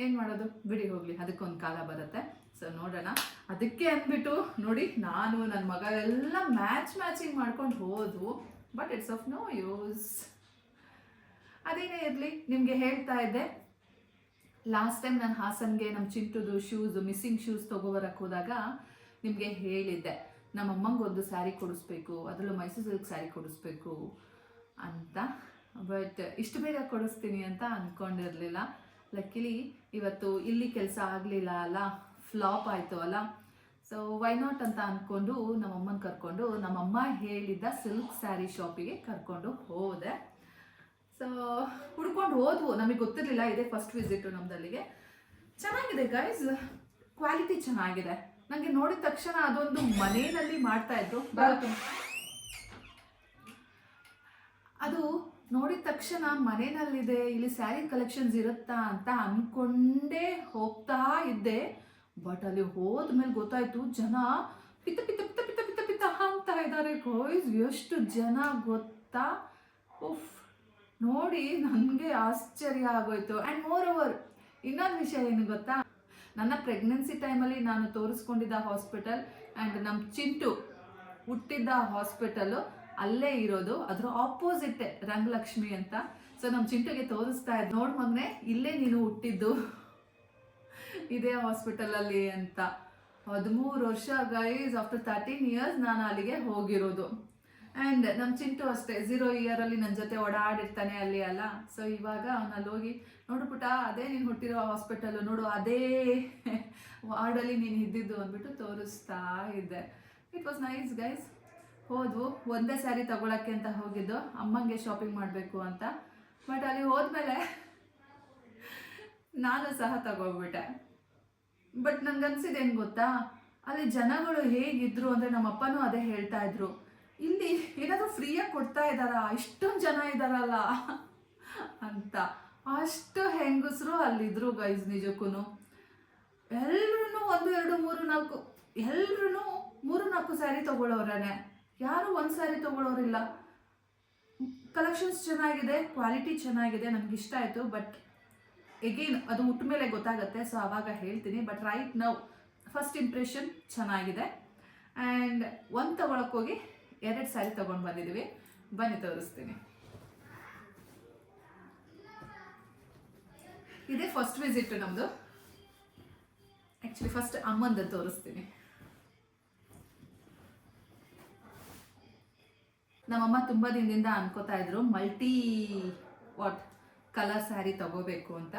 ಏನು ಮಾಡೋದು, ಬಿಡಿ ಹೋಗಲಿ, ಅದಕ್ಕೊಂದು ಕಾಲ ಬರುತ್ತೆ. ಸೊ ನೋಡೋಣ. ಅದಕ್ಕೆ ಅಂದ್ಬಿಟ್ಟು ನೋಡಿ, ನಾನು ನನ್ನ ಮಗ ಎಲ್ಲ ಮ್ಯಾಚಿಂಗ್ ಮಾಡ್ಕೊಂಡು ಹೋದ್ವು. But it's of no use. ಅದೇನೇ ಇರಲಿ, ನಿಮಗೆ ಹೇಳ್ತಾ ಇದ್ದೆ, ಲಾಸ್ಟ್ ಟೈಮ್ ನಾನು ಹಾಸನ್ಗೆ ನಮ್ಮ ಚಿಂಟುದು ಶೂಸು, ಮಿಸ್ಸಿಂಗ್ ಶೂಸ್ ತೊಗೊಬರಕ್ಕೆ ಹೋದಾಗ ನಿಮಗೆ ಹೇಳಿದ್ದೆ, ನಮ್ಮ ಅಮ್ಮಂಗೆ ಒಂದು ಸ್ಯಾರಿ ಕೊಡಿಸ್ಬೇಕು, ಅದರಲ್ಲೂ ಮೈಸೂರು ಸಿಲ್ಕ್ ಸ್ಯಾರಿ ಕೊಡಿಸ್ಬೇಕು ಅಂತ. ಬಟ್ ಇಷ್ಟು ಬೇಗ ಕೊಡಿಸ್ತೀನಿ ಅಂತ ಅಂದ್ಕೊಂಡಿರಲಿಲ್ಲ. ಲಕ್ಕಿಲಿ ಇವತ್ತು ಇಲ್ಲಿ ಕೆಲಸ ಆಗಲಿಲ್ಲ ಅಲ್ಲ, ಫ್ಲಾಪ್ ಆಯಿತು ಅಲ್ಲ. ಸೊ ವೈ ನಾಟ್ ಅಂತ ಅಂದ್ಕೊಂಡು ನಮ್ಮಮ್ಮನ ಕರ್ಕೊಂಡು ನಮ್ಮಮ್ಮ ಹೇಳಿದ್ದ ಸಿಲ್ಕ್ ಸ್ಯಾರಿ ಶಾಪಿಗೆ ಕರ್ಕೊಂಡು ಹೋದೆ. ಸೊ ಹುಡ್ಕೊಂಡು ಹೋದ್ವು, ನಮಗೆ ಗೊತ್ತಿರಲಿಲ್ಲ, ಇದೇ ಫಸ್ಟ್ ವಿಸಿಟು ನಮ್ದಲ್ಲಿಗೆ. ಚೆನ್ನಾಗಿದೆ ಗೈಸ್, ಕ್ವಾಲಿಟಿ ಚೆನ್ನಾಗಿದೆ. ನನಗೆ ನೋಡಿದ ತಕ್ಷಣ ಅದೊಂದು ಮನೆಯಲ್ಲಿ ಮಾಡ್ತಾಯಿದ್ರು, ಅದು ನೋಡಿದ ತಕ್ಷಣ ಮನೆಯಲ್ಲಿದೆ, ಇಲ್ಲಿ ಸ್ಯಾರಿ ಕಲೆಕ್ಷನ್ಸ್ ಇರುತ್ತಾ ಅಂತ ಅಂದ್ಕೊಂಡೇ ಹೋಗ್ತಾ ಇದ್ದೆ. ಬಟ್ ಅಲ್ಲಿ ಹೋದ್ಮೇಲೆ ಗೊತ್ತಾಯ್ತು, ಜನ ಪಿತ್ತ ಪಿತ್ತ ಪಿತ್ತ ಪಿತ್ತ ಪಿತ್ತ ಪಿತ್ತ ಅಂತ ಇದ್ದಾರೆ ಗಾಯ್ಸ್. ಎಷ್ಟು ಜನ ಗೊತ್ತಾ, ಉಫ್, ನೋಡಿ ನನಗೆ ಆಶ್ಚರ್ಯ ಆಗೋಯ್ತು. ಆ್ಯಂಡ್ ಮೋರ್ ಓವರ್ ಇನ್ನೊಂದು ವಿಷಯ ಏನು ಗೊತ್ತಾ, ನನ್ನ ಪ್ರೆಗ್ನೆನ್ಸಿ ಟೈಮಲ್ಲಿ ನಾನು ತೋರಿಸ್ಕೊಂಡಿದ್ದ ಹಾಸ್ಪಿಟಲ್ ಆ್ಯಂಡ್ ನಮ್ಮ ಚಿಂಟು ಹುಟ್ಟಿದ್ದ ಹಾಸ್ಪಿಟಲು ಅಲ್ಲೇ ಇರೋದು, ಅದರ ಆಪೋಸಿಟ್ಟೆ ರಂಗಲಕ್ಷ್ಮಿ ಅಂತ. ಸೊ ನಮ್ಮ ಚಿಂಟುಗೆ ತೋರಿಸ್ತಾ ಇದ್ದೆ, ನೋಡಿ ಮಗನೆ ಇಲ್ಲೇ ನೀನು ಹುಟ್ಟಿದ್ದು ಇದೇ ಹಾಸ್ಪಿಟಲಲ್ಲಿ ಅಂತ. 13 ವರ್ಷ ಗೈಸ್, ಆಫ್ಟರ್ 13 ಇಯರ್ಸ್ ನಾನು ಅಲ್ಲಿಗೆ ಹೋಗಿರೋದು. ಆ್ಯಂಡ್ ನಮ್ಮ ಚಿಂಟು ಅಷ್ಟೇ 0 ಇಯರಲ್ಲಿ ನನ್ನ ಜೊತೆ ಓಡಾಡಿರ್ತಾನೆ ಅಲ್ಲಿ ಅಲ್ಲ. ಸೊ ಇವಾಗ ಅವನಲ್ಲಿ ಹೋಗಿ, ನೋಡು ಪುಟ, ಅದೇ ನೀನು ಹುಟ್ಟಿರೋ ಹಾಸ್ಪಿಟಲು, ನೋಡು ಅದೇ ವಾರ್ಡಲ್ಲಿ ನೀನು ಇದ್ದಿದ್ದು ಅಂದ್ಬಿಟ್ಟು ತೋರಿಸ್ತಾ ಇದ್ದೆ. It was nice guys. ಹೋದ್ವು, ಒಂದೇ ಸ್ಯಾರಿ ತಗೊಳಕ್ಕೆ ಅಂತ ಹೋಗಿದ್ದು, ಅಮ್ಮಂಗೆ ಶಾಪಿಂಗ್ ಮಾಡಬೇಕು ಅಂತ. ಬಟ್ ಅಲ್ಲಿ ಹೋದ್ಮೇಲೆ ನಾನು ಸಹ ತಗೋಗ್ಬಿಟ್ಟೆ. ಬಟ್ ನನಗನ್ಸಿದ್ದು ಏನು ಗೊತ್ತಾ, ಅಲ್ಲಿ ಜನಗಳು ಹೇಗಿದ್ರು ಅಂದರೆ, ನಮ್ಮ ಅಪ್ಪನೂ ಅದೇ ಹೇಳ್ತಾ ಇದ್ರು, ಇಲ್ಲಿ ಏನಾದರೂ ಫ್ರೀಯಾಗಿ ಕೊಡ್ತಾ ಇದ್ದಾರಾ, ಇಷ್ಟೊಂದು ಜನ ಇದ್ದಾರಲ್ಲ ಅಂತ. ಅಷ್ಟು ಹೆಂಗಸರು ಅಲ್ಲಿದ್ರು ಗೈಸ್. ನಿಜಕ್ಕೂ ಎಲ್ಲರೂ 1, 2, 3, 4 ಎಲ್ಲರೂ 3-4 ಸ್ಯಾರಿ ತೊಗೊಳ್ಳೋರೇ, ಯಾರು ಒಂದು ಸ್ಯಾರಿ ತೊಗೊಳ್ಳೋರಿಲ್ಲ. ಕಲೆಕ್ಷನ್ಸ್ ಚೆನ್ನಾಗಿದೆ, ಕ್ವಾಲಿಟಿ ಚೆನ್ನಾಗಿದೆ, ನನಗೆ ಇಷ್ಟ ಆಯಿತು. ಬಟ್ ಎಗೇನ್ ಅದು ಉಟ್ಟ ಮೇಲೆ ಗೊತ್ತಾಗುತ್ತೆ, ಸೊ ಆವಾಗ ಹೇಳ್ತೀನಿ. But right now first impression ಚೆನ್ನಾಗಿದೆ. ಆ್ಯಂಡ್ ಒಂದು ತೊಗೊಳಕ್ಕೋಗಿ 2 ಸ್ಯಾರಿ ತೊಗೊಂಡು ಬಂದಿದ್ದೀವಿ, ಬನ್ನಿ ತೋರಿಸ್ತೀನಿ. ಇದೇ ಫಸ್ಟ್ ವಿಸಿಟ್ ನಮ್ಮದು. ಆ್ಯಕ್ಚುಲಿ ಫಸ್ಟ್ ಅಮ್ಮಂದು ತೋರಿಸ್ತೀನಿ. ನಮ್ಮಮ್ಮ ತುಂಬ ದಿನದಿಂದ ಅನ್ಕೋತಾ ಇದ್ರು ಮಲ್ಟಿ ಕಲರ್ ಸ್ಯಾರಿ ತಗೋಬೇಕು ಅಂತ.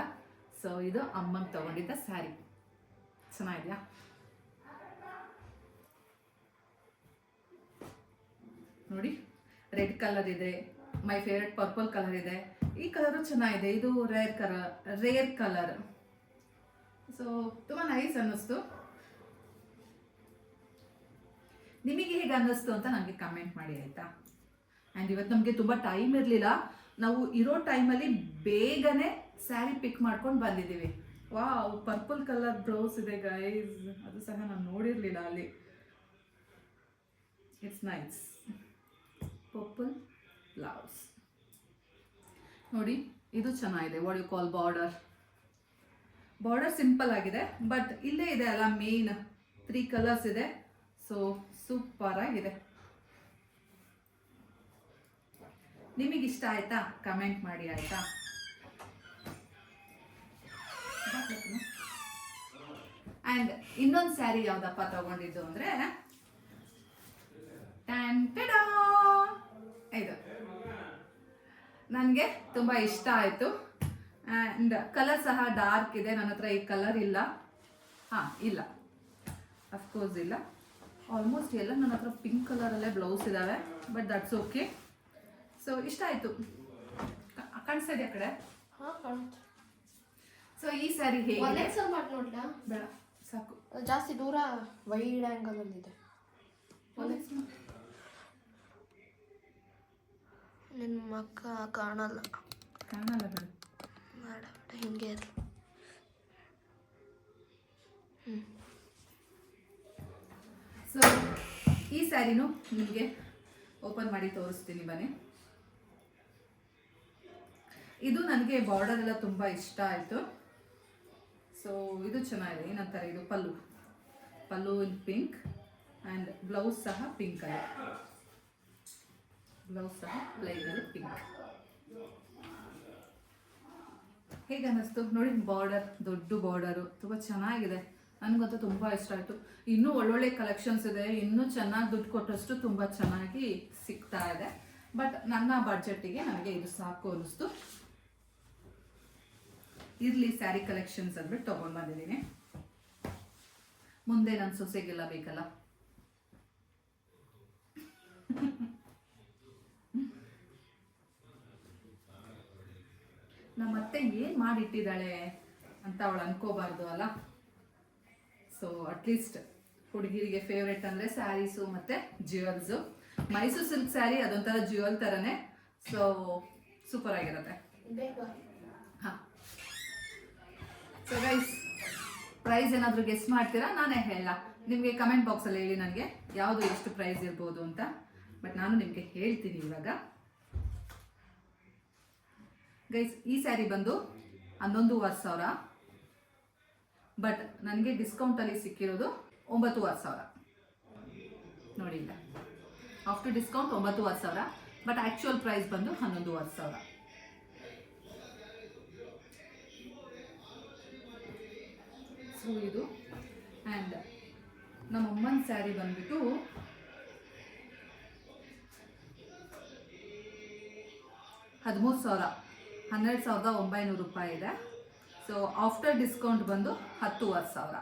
ಸೊ ಇದು ಅಮ್ಮಂಗೆ ತಗೊಂಡಿದ್ದ ಸ್ಯಾರಿ. ಚೆನ್ನಾಗಿದೆಯಾ? ನೋಡಿ, ರೆಡ್ ಕಲರ್ ಇದೆ, ಮೈ ಫೇವ್ರೆಟ್ ಪರ್ಪಲ್ ಕಲರ್ ಇದೆ. ಈ ಕಲರು ಚೆನ್ನಾಗಿದೆ, ಇದು ರೇರ್ ಕಲರ್. ಸೊ ತುಂಬ ನೈಸ್ ಅನ್ನಿಸ್ತು. ನಿಮಗೆ ಹೇಗೆ ಅನ್ನಿಸ್ತು ಅಂತ ನನಗೆ ಕಮೆಂಟ್ ಮಾಡಿ ಆಯಿತಾ. ಆ್ಯಂಡ್ ಇವತ್ತು ನಮಗೆ ತುಂಬ ಟೈಮ್ ಇರಲಿಲ್ಲ, ನಾವು ಇರೋ ಟೈಮಲ್ಲಿ ಬೇಗನೆ ಸ್ಯಾರಿ ಪಿಕ್ ಮಾಡ್ಕೊಂಡು ಬಂದಿದ್ದೀವಿ. ವಾವ್, ಪರ್ಪಲ್ ಕಲರ್ ಬ್ಲೌಸ್ ಇದೆ ಗೈಸ್, ಅದು ಸಹ ನಾನು ನೋಡಿರಲಿಲ್ಲ ಅಲ್ಲಿ. It's nice purple blouse. ನೋಡಿ, ಇದು ಚೆನ್ನಾಗಿದೆ. What you call border simple ಆಗಿದೆ, ಬಟ್ ಇಲ್ಲೇ ಇದೆ ಅಲ್ಲ ಮೇನ್ 3 ಕಲರ್ಸ್ ಇದೆ. ಸೊ ಸೂಪರ್ ಆಗಿದೆ. ನಿಮಗಿಷ್ಟ ಆಯ್ತಾ? ಕಮೆಂಟ್ ಮಾಡಿ ಆಯ್ತಾ. ಆ್ಯಂಡ್ ಇನ್ನೊಂದು ಸ್ಯಾರಿ ಯಾವುದಪ್ಪ ತಗೊಂಡಿದ್ದು ಅಂದರೆ, ಇದು ನನಗೆ ತುಂಬ ಇಷ್ಟ ಆಯಿತು. ಆ್ಯಂಡ್ ಕಲರ್ ಸಹ ಡಾರ್ಕ್ ಇದೆ. ನನ್ನ ಹತ್ರ ಈ ಕಲರ್ ಇಲ್ಲ. ಇಲ್ಲ, ಅಫ್ಕೋರ್ಸ್ ಇಲ್ಲ. ಆಲ್ಮೋಸ್ಟ್ ಎಲ್ಲ ನನ್ನ ಹತ್ರ ಪಿಂಕ್ ಕಲರಲ್ಲೇ ಬ್ಲೌಸ್ ಇದ್ದಾವೆ, ಬಟ್ ದಟ್ಸ್ ಓಕೆ. ಸೊ ಇಷ್ಟ ಆಯಿತು. ಕಾಣಿಸ್ತಾ ಇದೆಯಾ ಕಡೆ? ಸೊ ಈ ಸ್ಯಾರಿ ಹೇಗೆ? ಮಾಡಿ ನೋಡ್ಲಾ? ಬೇಡ, ಸಾಕು. ಜಾಸ್ತಿ ದೂರ ವೈಡ್ ಆ್ಯಂಗಲಲ್ಲಿ ಇದೆ. ನಿನ್ನ ಮಕ್ಕ ಕಾಣಲ್ಲ ಬಿಡು. ಬೇಡ ಹಿಂಗೆ ಇರಲಿ. ಸೊ ಈ ಸ್ಯಾರಿನೂ ನಿಮಗೆ ಓಪನ್ ಮಾಡಿ ತೋರಿಸ್ತೀನಿ ಬನ್ನಿ. ಇದು ನನಗೆ ಬಾರ್ಡರ್ ಎಲ್ಲ ತುಂಬ ಇಷ್ಟ ಆಯಿತು. ಸೊ ಇದು ಚೆನ್ನಾಗಿದೆ. ಏನಂತಾರೆ ಇದು ಪಲ್ಲು ಇನ್ ಪಿಂಕ್ ಆ್ಯಂಡ್ ಬ್ಲೌಸ್ ಸಹ ಪಿಂಕ್ ಅಲ್ಲಿ, ಬ್ಲೌಸ್ ಸಹ ಪ್ಲೈನಲ್ಲಿ ಪಿಂಕ್. ಹೇಗೆ ಅನ್ನಿಸ್ತು ನೋಡಿ? ಬಾರ್ಡರ್, ದೊಡ್ಡ ಬಾರ್ಡರು, ತುಂಬ ಚೆನ್ನಾಗಿದೆ. ನನಗಂತೂ ತುಂಬ ಇಷ್ಟ ಆಯಿತು. ಇನ್ನೂ ಒಳ್ಳೊಳ್ಳೆ ಕಲೆಕ್ಷನ್ಸ್ ಇದೆ, ಇನ್ನೂ ಚೆನ್ನಾಗಿ ದುಡ್ಡು ಕೊಟ್ಟಷ್ಟು ತುಂಬ ಚೆನ್ನಾಗಿ ಸಿಗ್ತಾ ಇದೆ. ಬಟ್ ನನ್ನ ಬಡ್ಜೆಟ್ಟಿಗೆ ನನಗೆ ಇದು ಸಾಕು ಅನ್ನಿಸ್ತು. ಇರಲಿ ಸ್ಯಾರಿ ಕಲೆಕ್ಷನ್ಸ್ ಅಂದ್ಬಿಟ್ಟು ತೊಗೊಂಡು ಬಂದಿದ್ದೀನಿ. ಮುಂದೆ ನನ್ನ ಸೊಸೆಗೆಲ್ಲ ಬೇಕಲ್ಲ. ನಮ್ಮತ್ತೆ ಏನು ಮಾಡಿಟ್ಟಿದ್ದಾಳೆ ಅಂತ ಅವಳು ಅನ್ಕೋಬಾರ್ದು ಅಲ್ಲ. ಸೊ ಅಟ್ಲೀಸ್ಟ್ ಹುಡುಗಿರಿಗೆ ಫೇವ್ರೆಟ್ ಅಂದರೆ ಸ್ಯಾರೀಸು ಮತ್ತು ಜ್ಯುವೆಲ್ಸು. ಮೈಸೂರು ಸಿಲ್ಕ್ ಸ್ಯಾರಿ ಅದೊಂಥರ ಜ್ಯುವೆಲ್ ಥರನೇ. ಸೊ ಸೂಪರ್ ಆಗಿರುತ್ತೆ. ಹಾಂ, ಸೊ ಗೈಸ್ ಪ್ರೈಸ್ ಏನಾದರೂ ಗೆಸ್ ಮಾಡ್ತೀರಾ? ನಾನೇ ಹೇಳ, ನಿಮಗೆ ಕಮೆಂಟ್ ಬಾಕ್ಸಲ್ಲಿ ಹೇಳಿ ನನಗೆ ಯಾವುದು ಎಷ್ಟು ಪ್ರೈಸ್ ಇರ್ಬೋದು ಅಂತ. ಬಟ್ ನಾನು ನಿಮಗೆ ಹೇಳ್ತೀನಿ ಇವಾಗ. ಗೈಸ್ ಈ ಸ್ಯಾರಿ ಬಂದು 11,500. ಬಟ್ ನನಗೆ ಡಿಸ್ಕೌಂಟಲ್ಲಿ ಸಿಕ್ಕಿರೋದು 9,500 ನೋಡಿ. ಇಲ್ಲ, after discount 9,500. But actual price ಬಂದು 11,500. ಸೊ ಇದು ಆ್ಯಂಡ್ ನಮ್ಮ ಅಮ್ಮನ ಸ್ಯಾರಿ ಬಂದ್ಬಿಟ್ಟು $13,900 ಇದೆ. ಸೊ ಆಫ್ಟರ್ ಡಿಸ್ಕೌಂಟ್ ಬಂದು 10,000.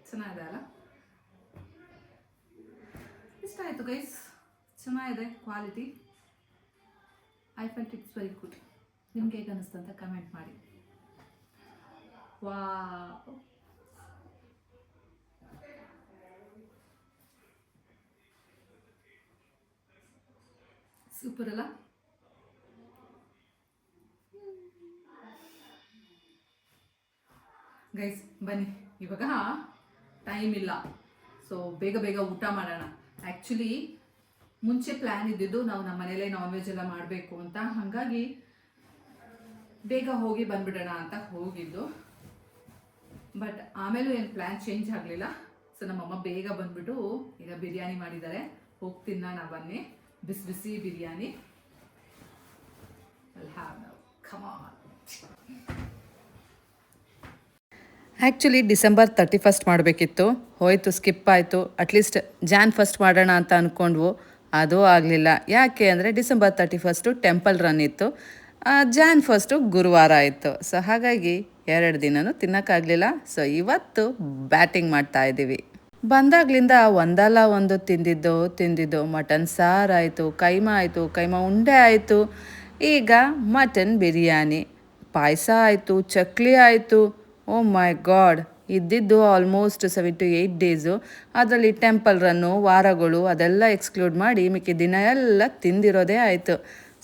ಚೆನ್ನಾಗಿದೆ ಅಲ್ಲ? ಇಷ್ಟ ಆಯಿತು ಗೈಸ್, ಚೆನ್ನಾಗಿದೆ quality. I felt it's very good. ನಿಮ್ಗೆ ಹೇಗೆ ಅನ್ನಿಸ್ತು ಅಂತ ಕಮೆಂಟ್ ಮಾಡಿ. ವಾವ್, ಸೂಪರ್ ಅಲ್ಲ? ಗೈಸ್ ಬನ್ನಿ, ಇವಾಗ ಟೈಮ್ ಇಲ್ಲ. ಸೊ ಬೇಗ ಬೇಗ ಊಟ ಮಾಡೋಣ. ಆ್ಯಕ್ಚುಲಿ ಮುಂಚೆ ಪ್ಲ್ಯಾನ್ ಇದ್ದಿದ್ದು ನಾವು ನಮ್ಮ ಮನೇಲೇ ನಾನ್ ವೆಜ್ ಎಲ್ಲ ಮಾಡಬೇಕು ಅಂತ. ಹಾಗಾಗಿ ಬೇಗ ಹೋಗಿ ಬಂದ್ಬಿಡೋಣ ಅಂತ ಹೋಗಿದ್ದು. ಬಟ್ ಆಮೇಲೂ ಏನು ಪ್ಲ್ಯಾನ್ ಚೇಂಜ್ ಆಗಲಿಲ್ಲ. ಸೊ ನಮ್ಮಮ್ಮ ಬೇಗ ಬಂದ್ಬಿಟ್ಟು ಈಗ ಬಿರಿಯಾನಿ ಮಾಡಿದ್ದಾರೆ. ಹೋಗಿ ತಿನ್ನೋಣ ಬನ್ನಿ, ಬಿಸಿ ಬಿಸಿ ಬಿರಿಯಾನಿ. ಆ್ಯಕ್ಚುಲಿ ಡಿಸೆಂಬರ್ 31 ಮಾಡಬೇಕಿತ್ತು, ಹೋಯಿತು, ಸ್ಕಿಪ್ ಆಯಿತು. ಅಟ್ಲೀಸ್ಟ್ ಜಾನ್ 1 ಮಾಡೋಣ ಅಂತ ಅಂದ್ಕೊಂಡ್ವು, ಅದೂ ಆಗಲಿಲ್ಲ. ಯಾಕೆ ಅಂದರೆ ಡಿಸೆಂಬರ್ 31 ಟೆಂಪಲ್ ರನ್ ಇತ್ತು, ಜಾನ್ 1 ಗುರುವಾರ ಇತ್ತು. ಸೊ ಹಾಗಾಗಿ 2 ದಿನವೂ ತಿನ್ನೋಕ್ಕಾಗಲಿಲ್ಲ. ಸೊ ಇವತ್ತು ಬ್ಯಾಟಿಂಗ್ ಮಾಡ್ತಾ ಇದ್ದೀವಿ. ಬಂದಾಗ್ಲಿಂದ ಒಂದಲ್ಲ ಒಂದು ತಿಂದಿದ್ದು ಮಟನ್ ಸಾರಾಯಿತು, ಕೈಮಾ ಉಂಡೆ ಆಯಿತು, ಈಗ ಮಟನ್ ಬಿರಿಯಾನಿ, ಪಾಯಸ ಆಯಿತು, ಚಕ್ಲಿ ಆಯಿತು. ಓ ಮೈ ಗಾಡ್, ಇದ್ದಿದ್ದು ಆಲ್ಮೋಸ್ಟ್ 7 to 8 ಡೇಸು. ಅದರಲ್ಲಿ ಟೆಂಪಲ್ ರನ್ನು, ವಾರಗಳು ಅದೆಲ್ಲ ಎಕ್ಸ್ಕ್ಲೂಡ್ ಮಾಡಿ ಮಿಕ್ಕಿ ದಿನ ಎಲ್ಲ ತಿಂದಿರೋದೇ ಆಯಿತು.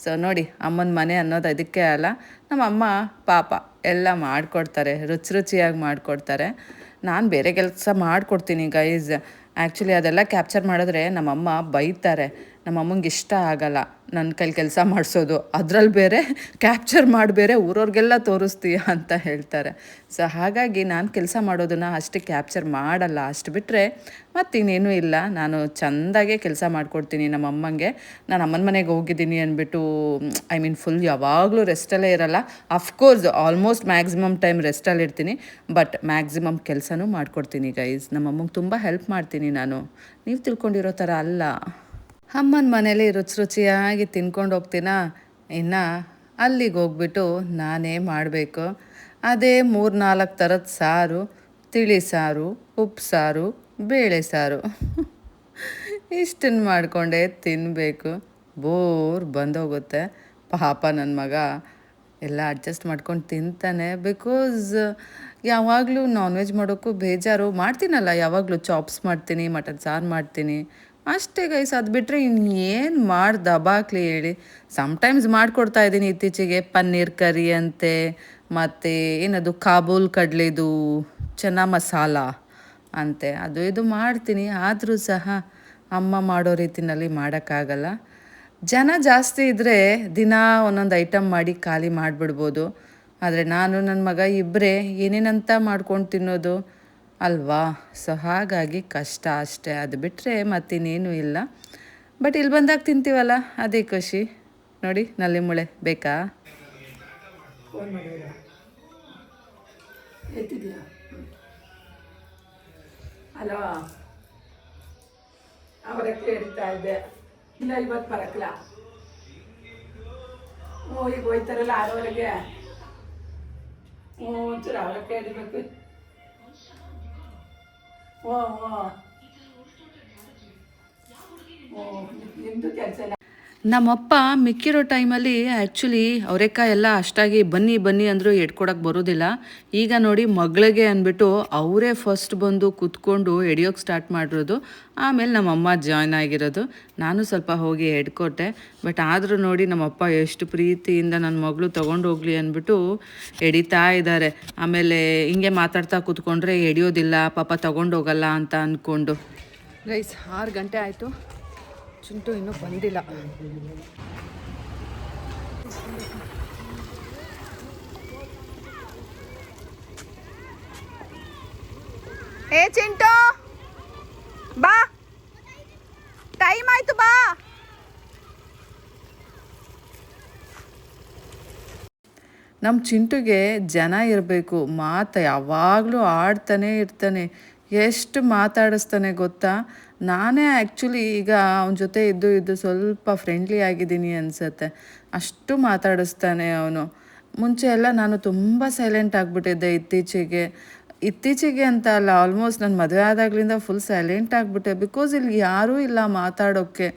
ಸೊ ನೋಡಿ, ಅಮ್ಮನ ಮನೆ ಅನ್ನೋದು ಅದಕ್ಕೆ ಅಲ್ಲ. ನಮ್ಮ ಅಮ್ಮ ಪಾಪ ಎಲ್ಲ ಮಾಡಿಕೊಡ್ತಾರೆ, ರುಚಿಯಾಗಿ ಮಾಡಿಕೊಡ್ತಾರೆ. ನಾನು ಬೇರೆ ಕೆಲಸ ಮಾಡಿಕೊಡ್ತೀನಿ ಗೈಸ್. ಆ್ಯಕ್ಚುಲಿ ಅದೆಲ್ಲ ಕ್ಯಾಪ್ಚರ್ ಮಾಡಿದ್ರೆ ನಮ್ಮಮ್ಮ ಬೈತಾರೆ. ನಮ್ಮಮ್ಮಂಗೆ ಇಷ್ಟ ಆಗಲ್ಲ ನನ್ನ ಕೈಲಿ ಕೆಲಸ ಮಾಡಿಸೋದು. ಅದರಲ್ಲಿ ಬೇರೆ ಕ್ಯಾಪ್ಚರ್ ಮಾಡಿ ಬೇರೆ ಊರವ್ರಿಗೆಲ್ಲ ತೋರಿಸ್ತೀಯ ಅಂತ ಹೇಳ್ತಾರೆ. ಸೊ ಹಾಗಾಗಿ ನಾನು ಕೆಲಸ ಮಾಡೋದನ್ನು ಅಷ್ಟು ಕ್ಯಾಪ್ಚರ್ ಮಾಡಲ್ಲ. ಅಷ್ಟು ಬಿಟ್ಟರೆ ಮತ್ತಿನ್ನೇನೂ ಇಲ್ಲ. ನಾನು ಚೆಂದಾಗೆ ಕೆಲಸ ಮಾಡಿಕೊಡ್ತೀನಿ ನಮ್ಮಮ್ಮಂಗೆ. ನಾನು ಅಮ್ಮನ ಮನೆಗೆ ಹೋಗಿದ್ದೀನಿ ಅಂದ್ಬಿಟ್ಟು ಫುಲ್ ಯಾವಾಗಲೂ ರೆಸ್ಟಲ್ಲೇ ಇರಲ್ಲ. ಅಫ್ಕೋರ್ಸ್ ಆಲ್ಮೋಸ್ಟ್ ಮ್ಯಾಕ್ಸಿಮಮ್ ಟೈಮ್ ರೆಸ್ಟಲ್ಲಿ ಇರ್ತೀನಿ. ಬಟ್ ಮ್ಯಾಕ್ಸಿಮಮ್ ಕೆಲಸನೂ ಮಾಡಿಕೊಡ್ತೀನಿ ಗೈಸ್. ನಮ್ಮಮ್ಮಂಗೆ ತುಂಬ ಹೆಲ್ಪ್ ಮಾಡ್ತೀನಿ ನಾನು, ನೀವು ತಿಳ್ಕೊಂಡಿರೋ ಥರ ಅಲ್ಲ. ಅಮ್ಮನ ಮನೇಲಿ ರುಚಿಯಾಗಿ ತಿನ್ಕೊಂಡು ಹೋಗ್ತೀನಾ, ಇನ್ನು ಅಲ್ಲಿಗೆ ಹೋಗ್ಬಿಟ್ಟು ನಾನೇ ಮಾಡಬೇಕು. ಅದೇ 3-4 ಥರದ ಸಾರು, ತಿಳಿ ಸಾರು, ಉಪ್ಪು ಸಾರು, ಬೇಳೆ ಸಾರು ಇಷ್ಟನ್ನು ಮಾಡಿಕೊಂಡೇ ತಿನ್ನಬೇಕು. ಬೋರ್ ಬಂದೋಗುತ್ತೆ. ಪಾಪ ನನ್ನ ಮಗ ಎಲ್ಲ ಅಡ್ಜಸ್ಟ್ ಮಾಡ್ಕೊಂಡು ತಿಂತಾನೆ. ಬಿಕಾಸ್ ಯಾವಾಗಲೂ ನಾನ್ ವೆಜ್ ಮಾಡೋಕ್ಕೂ ಬೇಜಾರು. ಮಾಡ್ತೀನಲ್ಲ ಯಾವಾಗಲೂ, ಚಾಪ್ಸ್ ಮಾಡ್ತೀನಿ, ಮಟನ್ ಸಾರು ಮಾಡ್ತೀನಿ, ಅಷ್ಟೇ ಗೈಸ್. ಅದು ಬಿಟ್ಟರೆ ಇನ್ನೇನು ದಬಾಕ್ಲಿ ಹೇಳಿ. ಸಮ್ಟೈಮ್ಸ್ ಮಾಡಿಕೊಡ್ತಾ ಇದ್ದೀನಿ ಇತ್ತೀಚೆಗೆ. ಪನ್ನೀರ್ ಕರಿ ಅಂತೆ, ಮತ್ತು ಏನದು ಕಾಬೂಲ್ ಕಡಲೆದು ಚೆನ್ನ ಮಸಾಲ, ಅಂತೆ. ಅದು ಇದು ಮಾಡ್ತೀನಿ, ಆದರೂ ಸಹ ಅಮ್ಮ ಮಾಡೋ ರೀತಿನಲ್ಲಿ ಮಾಡೋಕ್ಕಾಗಲ್ಲ. ಜನ ಜಾಸ್ತಿ ಇದ್ದರೆ ದಿನ ಒಂದೊಂದು ಐಟಮ್ ಮಾಡಿ ಖಾಲಿ ಮಾಡಿಬಿಡ್ಬೋದು. ಆದರೆ ನಾನು ನನ್ನ ಮಗ ಇಬ್ಬರೇ ಏನೇನಂತ ಮಾಡ್ಕೊಂಡು ತಿನ್ನೋದು ಅಲ್ವಾ? ಸೊ ಹಾಗಾಗಿ ಕಷ್ಟ ಅಷ್ಟೇ. ಅದು ಬಿಟ್ಟರೆ ಮತ್ತಿನ್ನೇನೂ ಇಲ್ಲ. ಬಟ್ ಇಲ್ಲಿ ಬಂದಾಗ ತಿಂತೀವಲ್ಲ, ಅದೇ ಖುಷಿ. ನೋಡಿ, ನಲ್ಲಿ ಮುಳೆ ಬೇಕಾ? ಹಲೋ, ಅವರಕ್ಕೆ ಹೇಳ್ತಾ ಇದ್ದೆ, ಇಲ್ಲ ಇವತ್ತು ಬರಕ್ಲ. ಈಗ ಹೋಯ್ತಾರಲ್ಲ 6 ಒಂಚೂರು ಅವರಕ್ಕೆ ಹಿಡಿಬೇಕು. ನಿಮ್ಮದು ಕೆಲಸ ಇಲ್ಲ. ನಮ್ಮಪ್ಪ ಮಿಕ್ಕಿರೋ ಟೈಮಲ್ಲಿ ಆ್ಯಕ್ಚುಲಿ ಅವರೆಕಾಯಿ ಎಲ್ಲ ಅಷ್ಟಾಗಿ ಬನ್ನಿ ಬನ್ನಿ ಅಂದರೂ ಎಡ್ಕೊಡಕ್ಕೆ ಬರೋದಿಲ್ಲ. ಈಗ ನೋಡಿ, ಮಗಳಿಗೆ ಅಂದ್ಬಿಟ್ಟು ಅವರೇ ಫಸ್ಟ್ ಬಂದು ಕೂತ್ಕೊಂಡು ಎಡಿಯೋಕ್ಕೆ ಸ್ಟಾರ್ಟ್ ಮಾಡಿರೋದು. ಆಮೇಲೆ ನಮ್ಮಮ್ಮ ಜಾಯ್ನ್ ಆಗಿರೋದು. ನಾನು ಸ್ವಲ್ಪ ಹೋಗಿ ಎಡ್ಕೊಟ್ಟೆ. ಬಟ್ ಆದರೂ ನೋಡಿ, ನಮ್ಮಪ್ಪ ಎಷ್ಟು ಪ್ರೀತಿಯಿಂದ ನನ್ನ ಮಗಳು ತೊಗೊಂಡು ಹೋಗಲಿ ಅಂದ್ಬಿಟ್ಟು ಎಡಿತಾ ಇದ್ದಾರೆ. ಆಮೇಲೆ ಹಿಂಗೆ ಮಾತಾಡ್ತಾ ಕೂತ್ಕೊಂಡ್ರೆ ಎಡಿಯೋದಿಲ್ಲ, ಪಾಪ ತೊಗೊಂಡೋಗಲ್ಲ ಅಂತ ಅಂದ್ಕೊಂಡು. ಗೈಸ್, 6 ಗಂಟೆ ಆಯಿತು, ಚಿಂಟು ಇನ್ನೂ ಬಂದಿಲ್ಲ. ಏ ಚಿಂಟು, ಬಾ, ಟೈಮ್ ಆಯ್ತು, ಬಾ. ನಮ್ಮ ಚಿಂಟುಗೆ ಜನ ಇರಬೇಕು, ಮಾತು ಯಾವಾಗಲೂ ಆಡ್ತಾನೆ ಇರ್ತಾನೆ. ಎಷ್ಟು ಮಾತಾಡಿಸ್ತಾನೆ ಗೊತ್ತಾ? ನಾನೇ ಆ್ಯಕ್ಚುಲಿ ಈಗ ಅವನ ಜೊತೆ ಇದ್ದು ಸ್ವಲ್ಪ ಫ್ರೆಂಡ್ಲಿ ಆಗಿದ್ದೀನಿ ಅನಿಸುತ್ತೆ. ಅಷ್ಟು ಮಾತಾಡಿಸ್ತಾನೆ ಅವನು. ಮುಂಚೆ ಎಲ್ಲ ನಾನು ತುಂಬ ಸೈಲೆಂಟ್ ಆಗಿಬಿಟ್ಟಿದ್ದೆ ಇತ್ತೀಚೆಗೆ ಅಂತ ಅಲ್ಲ, ಆಲ್ಮೋಸ್ಟ್ ನನ್ನ ಮದುವೆ ಆದಾಗಲಿಂದ ಫುಲ್ ಸೈಲೆಂಟ್ ಆಗಿಬಿಟ್ಟೆ. ಬಿಕಾಸ್ ಇಲ್ಲಿ ಯಾರೂ ಇಲ್ಲ ಮಾತಾಡೋಕ್ಕೆ.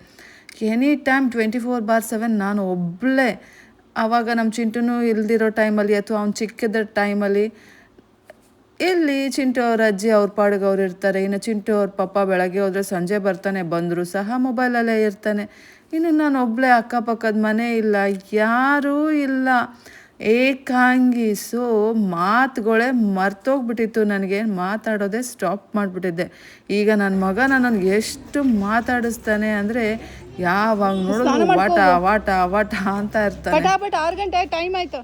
ಎನಿ ಟೈಮ್ 24/7 ನಾನು ಒಬ್ಬಳೇ. ಆವಾಗ ನಮ್ಮ ಚಿಂಟುನೂ ಇಲ್ದಿರೋ ಟೈಮಲ್ಲಿ ಅಥವಾ ಅವ್ನು ಚಿಕ್ಕದ ಟೈಮಲ್ಲಿ ಇಲ್ಲಿ ಚಿಂಟು ಅವ್ರ ಅಜ್ಜಿ ಅವ್ರ ಪಾಡಿಗೆ ಅವ್ರು ಇರ್ತಾರೆ. ಇನ್ನು ಚಿಂಟು ಅವ್ರ ಪಪ್ಪ ಬೆಳಗ್ಗೆ ಹೋದರೆ ಸಂಜೆ ಬರ್ತಾನೆ, ಬಂದರೂ ಸಹ ಮೊಬೈಲಲ್ಲೇ ಇರ್ತಾನೆ. ಇನ್ನು ನಾನು ಒಬ್ಬಳೇ, ಅಕ್ಕಪಕ್ಕದ ಮನೆ ಇಲ್ಲ, ಯಾರೂ ಇಲ್ಲ, ಏಕಾಂಗಿ. ಸೊ ಮಾತುಗಳೇ ಮರ್ತೋಗ್ಬಿಟ್ಟಿತ್ತು ನನಗೆ, ಮಾತಾಡೋದೇ ಸ್ಟಾಪ್ ಮಾಡಿಬಿಟ್ಟಿದ್ದೆ. ಈಗ ನನ್ನ ಮಗ ನನ್ನನ್ನು ಎಷ್ಟು ಮಾತಾಡಿಸ್ತಾನೆ ಅಂದರೆ, ಯಾವಾಗ ನೋಡೋದು ವಾಟ ವಾಟ ವಾಟ ಅಂತ ಇರ್ತಾನೆ. 6 ಗಂಟೆ ಟೈಮ್ ಆಯ್ತು.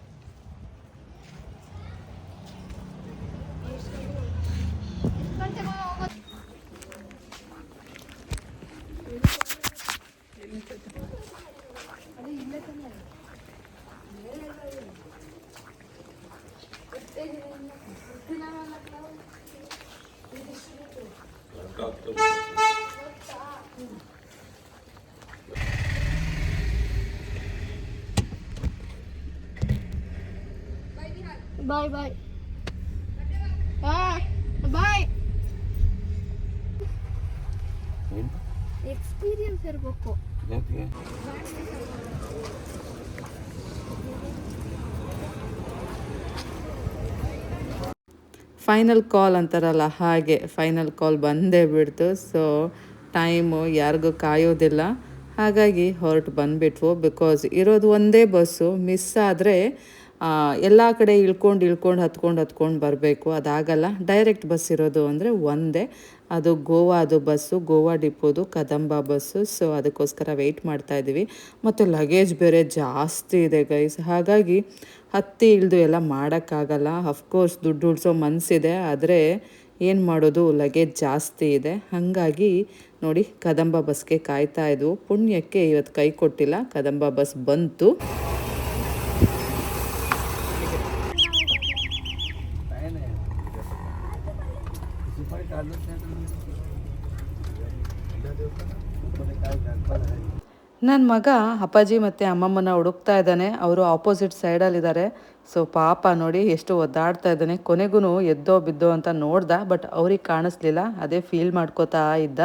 ಬಾಯ್ ಬಾಯ್. ಬಾಯ್. ಎಕ್ಸ್ಪೀರಿಯನ್ಸ್ ಇರಬೇಕು. ಫೈನಲ್ ಕಾಲ್ ಅಂತಾರಲ್ಲ, ಹಾಗೆ ಫೈನಲ್ ಕಾಲ್ ಬಂದೇ ಬಿಡ್ತು. ಸೊ ಟೈಮು ಯಾರಿಗೂ ಕಾಯೋದಿಲ್ಲ, ಹಾಗಾಗಿ ಹೊರಟು ಬಂದುಬಿಟ್ವು. ಬಿಕಾಸ್ ಇರೋದು ಒಂದೇ ಬಸ್ಸು, ಮಿಸ್ ಆದರೆ ಎಲ್ಲ ಕಡೆ ಇಳ್ಕೊಂಡು ಹತ್ಕೊಂಡು ಬರಬೇಕು. ಅದಾಗಲ್ಲ. ಡೈರೆಕ್ಟ್ ಬಸ್ ಇರೋದು ಅಂದರೆ ಒಂದೇ, ಅದು ಗೋವಾದು ಬಸ್ಸು, ಗೋವಾ ಡಿಪೋದು ಕದಂಬ ಬಸ್ಸು. ಸೊ ಅದಕ್ಕೋಸ್ಕರ ವೆಯ್ಟ್ ಮಾಡ್ತಾಯಿದ್ದೀವಿ. ಮತ್ತು ಲಗೇಜ್ ಬೇರೆ ಜಾಸ್ತಿ ಇದೆ ಗೈಸ್, ಹಾಗಾಗಿ ಹತ್ತಿ ಇಳಿದು ಎಲ್ಲ ಮಾಡೋಕ್ಕಾಗಲ್ಲ. ಅಫ್ಕೋರ್ಸ್ ದುಡ್ಡು ಉಳಿಸೋ ಮನಸ್ಸಿದೆ, ಆದರೆ ಏನು ಮಾಡೋದು, ಲಗೇಜ್ ಜಾಸ್ತಿ ಇದೆ. ಹಾಗಾಗಿ ನೋಡಿ, ಕದಂಬ ಬಸ್ಗೆ ಕಾಯ್ತಾ ಇದ್ವು. ಪುಣ್ಯಕ್ಕೆ ಇವತ್ತು ಕೈ ಕೊಟ್ಟಿಲ್ಲ, ಕದಂಬ ಬಸ್ ಬಂತು. ನನ್ನ ಮಗ ಅಪ್ಪಾಜಿ ಮತ್ತು ಅಮ್ಮಮ್ಮನ ಹುಡುಕ್ತಾ ಇದ್ದಾನೆ. ಅವರು ಆಪೋಸಿಟ್ ಸೈಡಲ್ಲಿದ್ದಾರೆ. ಸೊ ಪಾಪ ನೋಡಿ ಎಷ್ಟು ಒದ್ದಾಡ್ತಾ ಇದ್ದಾನೆ. ಕೊನೆಗೂ ಎದ್ದೋ ಬಿದ್ದೋ ಅಂತ ನೋಡ್ದ, ಬಟ್ ಅವ್ರಿಗೆ ಕಾಣಿಸ್ಲಿಲ್ಲ. ಅದೇ ಫೀಲ್ ಮಾಡ್ಕೋತಾ ಇದ್ದ.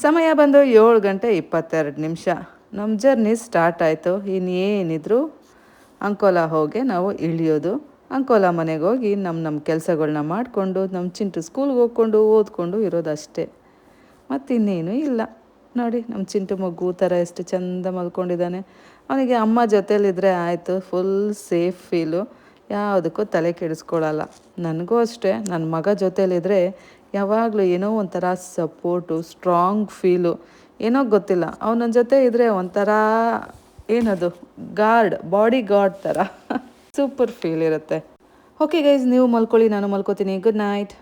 ಸಮಯ ಬಂದು 7 ಗಂಟೆ 22 ನಿಮಿಷ. ನಮ್ಮ ಜರ್ನಿ ಸ್ಟಾರ್ಟ್ ಆಯಿತು. ಇನ್ನೇನಿದ್ರು ಅಂಕೋಲಾ ಹೋಗಿ ನಾವು ಇಳಿಯೋದು. ಅಂಕೋಲಾ ಮನೆಗೆ ಹೋಗಿ ನಮ್ಮ ಕೆಲಸಗಳನ್ನ ಮಾಡಿಕೊಂಡು ನಮ್ಮ ಚಿಂಟು ಸ್ಕೂಲ್ಗೆ ಹೋಗ್ಕೊಂಡು ಓದ್ಕೊಂಡು ಇರೋದಷ್ಟೇ, ಮತ್ತಿನ್ನೇನು ಇಲ್ಲ. ನೋಡಿ ನಮ್ಮ ಚಿಂಟು ಮಗು ಥರ ಎಷ್ಟು ಚಂದ ಮಲ್ಕೊಂಡಿದ್ದಾನೆ. ಅವನಿಗೆ ಅಮ್ಮ ಜೊತೇಲಿದ್ದರೆ ಆಯಿತು, ಫುಲ್ ಸೇಫ್ ಫೀಲು, ಯಾವುದಕ್ಕೂ ತಲೆ ಕೆಡಿಸ್ಕೊಳ್ಳಲ್ಲ. ನನಗೂ ಅಷ್ಟೇ, ನನ್ನ ಮಗ ಜೊತೇಲಿದ್ದರೆ ಯಾವಾಗಲೂ ಏನೋ ಒಂಥರ ಸಪೋರ್ಟು, ಸ್ಟ್ರಾಂಗ್ ಫೀಲು, ಏನೋ ಗೊತ್ತಿಲ್ಲ. ಅವನ ಜೊತೆ ಇದ್ದರೆ ಒಂಥರ ಏನದು ಬಾಡಿ ಗಾರ್ಡ್ ಥರ ಸೂಪರ್ ಫೀಲ್ ಇರುತ್ತೆ. ಓಕೆ ಗೈಸ್, ನೀವು ಮಲ್ಕೊಳ್ಳಿ, ನಾನು ಮಲ್ಕೋತೀನಿ. Good night.